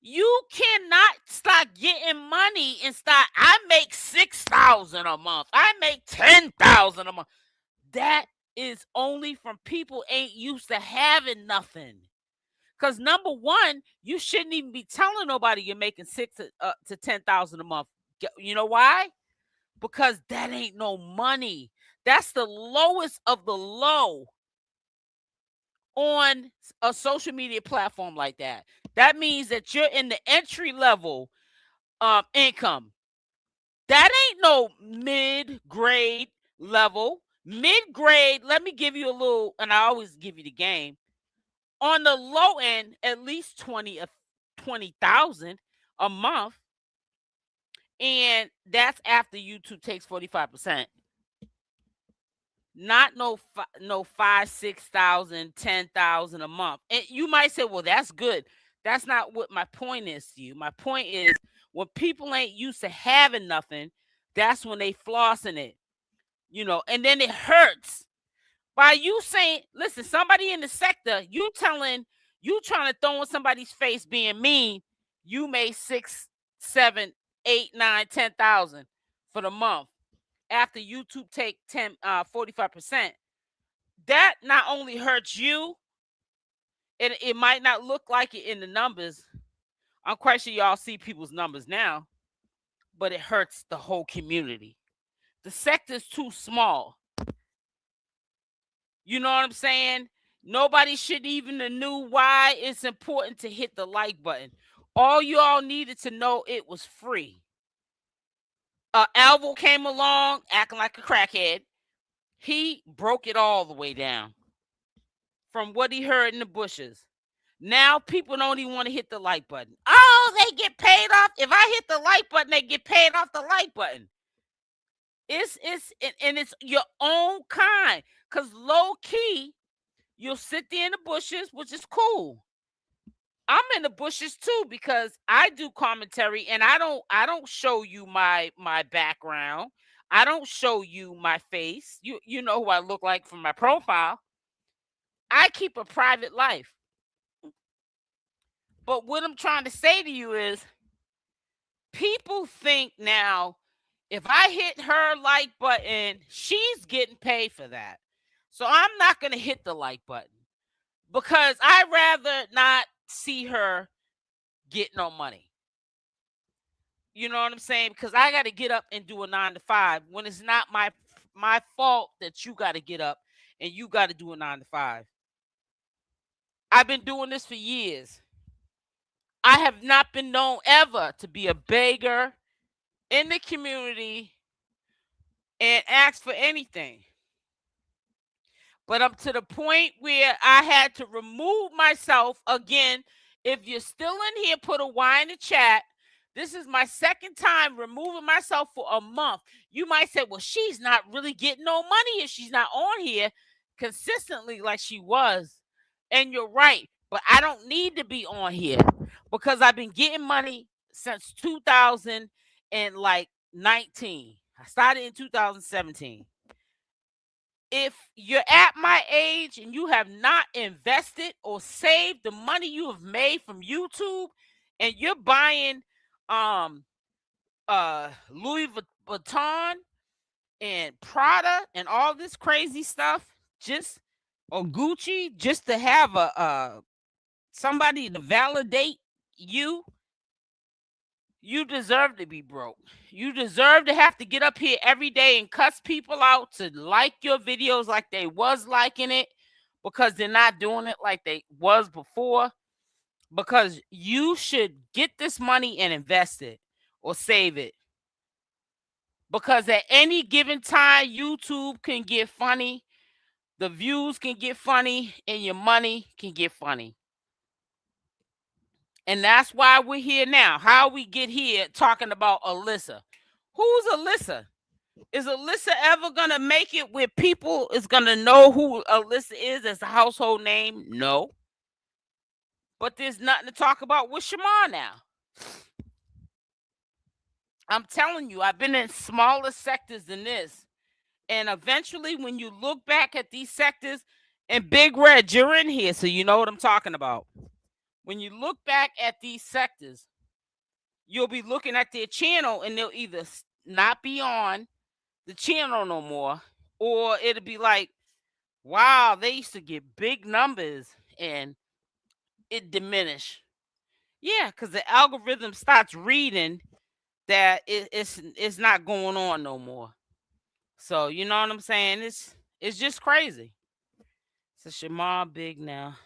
You cannot start getting money and start, I make $6,000 a month. I make $10,000 a month. That is only from people ain't used to having nothing. Because number one, you shouldn't even be telling nobody you're making $6,000 to $10,000 a month. You know why? Because that ain't no money. That's the lowest of the low on a social media platform like that. That means that you're in the entry level income. That ain't no mid-grade level. Mid-grade, let me give you a little, and I always give you the game. On the low end, at least 20,000 a month. And that's after YouTube takes 45%. Not no 5,000, 6,000, 10,000 a month. And you might say, well, that's good. That's not what my point is to you. My point is, when people ain't used to having nothing, that's when they flossing it. And then it hurts. By you saying, listen, somebody in the sector, you trying to throw in somebody's face being mean, you made 6, 7, 8, 9, 10,000 for the month. After YouTube take 45%, that not only hurts you, and it might not look like it in the numbers. I'm quite sure y'all see people's numbers now, but it hurts the whole community. The sector's too small. You know what I'm saying? Nobody should even have knew why it's important to hit the like button. All y'all needed to know, it was free. Alvo came along acting like a crackhead. He broke it all the way down from what he heard in the bushes. Now people don't even want to hit the like button. Oh, they get paid off. If I hit the like button, they get paid off the like button. It's your own kind. Because low key, you'll sit there in the bushes, which is cool. I'm in the bushes too, because I do commentary and I don't show you my background. I don't show you my face. You know who I look like from my profile. I keep a private life. But what I'm trying to say to you is, people think now, if I hit her like button, she's getting paid for that. So I'm not going to hit the like button, because I'd rather not see her get no money. You know what I'm saying? Because I got to get up and do a 9 to 5 when it's not my fault that you got to get up and you got to do a 9 to 5. I've been doing this for years. I have not been known ever to be a beggar in the community and ask for anything. But I'm to the point where I had to remove myself. Again, if you're still in here, put a Y in the chat. This is my second time removing myself for a month. You might say, well, she's not really getting no money if she's not on here consistently like she was. And you're right. But I don't need to be on here because I've been getting money since 2019. I started in 2017. If you're at my age and you have not invested or saved the money you have made from YouTube and you're buying Louis Vuitton and Prada and all this crazy stuff just or Gucci just to have a somebody to validate you, you deserve to be broke. You deserve to have to get up here every day and cuss people out to like your videos like they was liking it because they're not doing it like they was before. Because you should get this money and invest it or save it. Because at any given time, YouTube can get funny, the views can get funny, and your money can get funny. And that's why we're here now. How we get here talking about Alyssa. Who's Alyssa? Is Alyssa ever going to make it where people is going to know who Alyssa is as a household name? No. But there's nothing to talk about with Shamar now. I'm telling you, I've been in smaller sectors than this. And eventually, when you look back at these sectors, and Big Red, you're in here, so you know what I'm talking about. When you look back at these sectors, you'll be looking at their channel, and they'll either not be on the channel no more, or it'll be like, wow, they used to get big numbers, and it diminished. Yeah, because the algorithm starts reading that it's not going on no more. So you know what I'm saying? It's just crazy. So Shamar big now.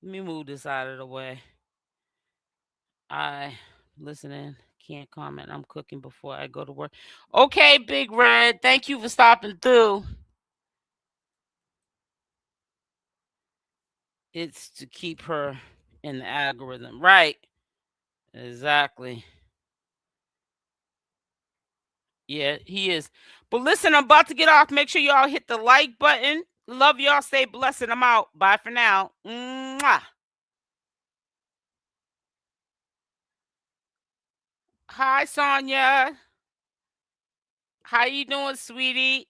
Let me move this out of the way. I listening, can't comment. I'm cooking before I go to work. Okay, Big Red. Thank you for stopping through. It's to keep her in the algorithm. Right. Exactly. Yeah, he is. But listen, I'm about to get off. Make sure y'all hit the like button. Love y'all. Stay blessed. I'm out. Bye for now. Mwah. Hi, Sonia. How you doing, sweetie?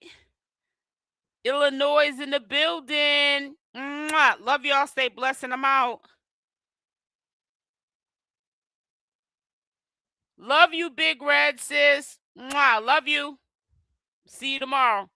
Illinois is in the building. Mwah. Love y'all. Stay blessed. I'm out. Love you, Big Red sis. Mwah. Love you. See you tomorrow.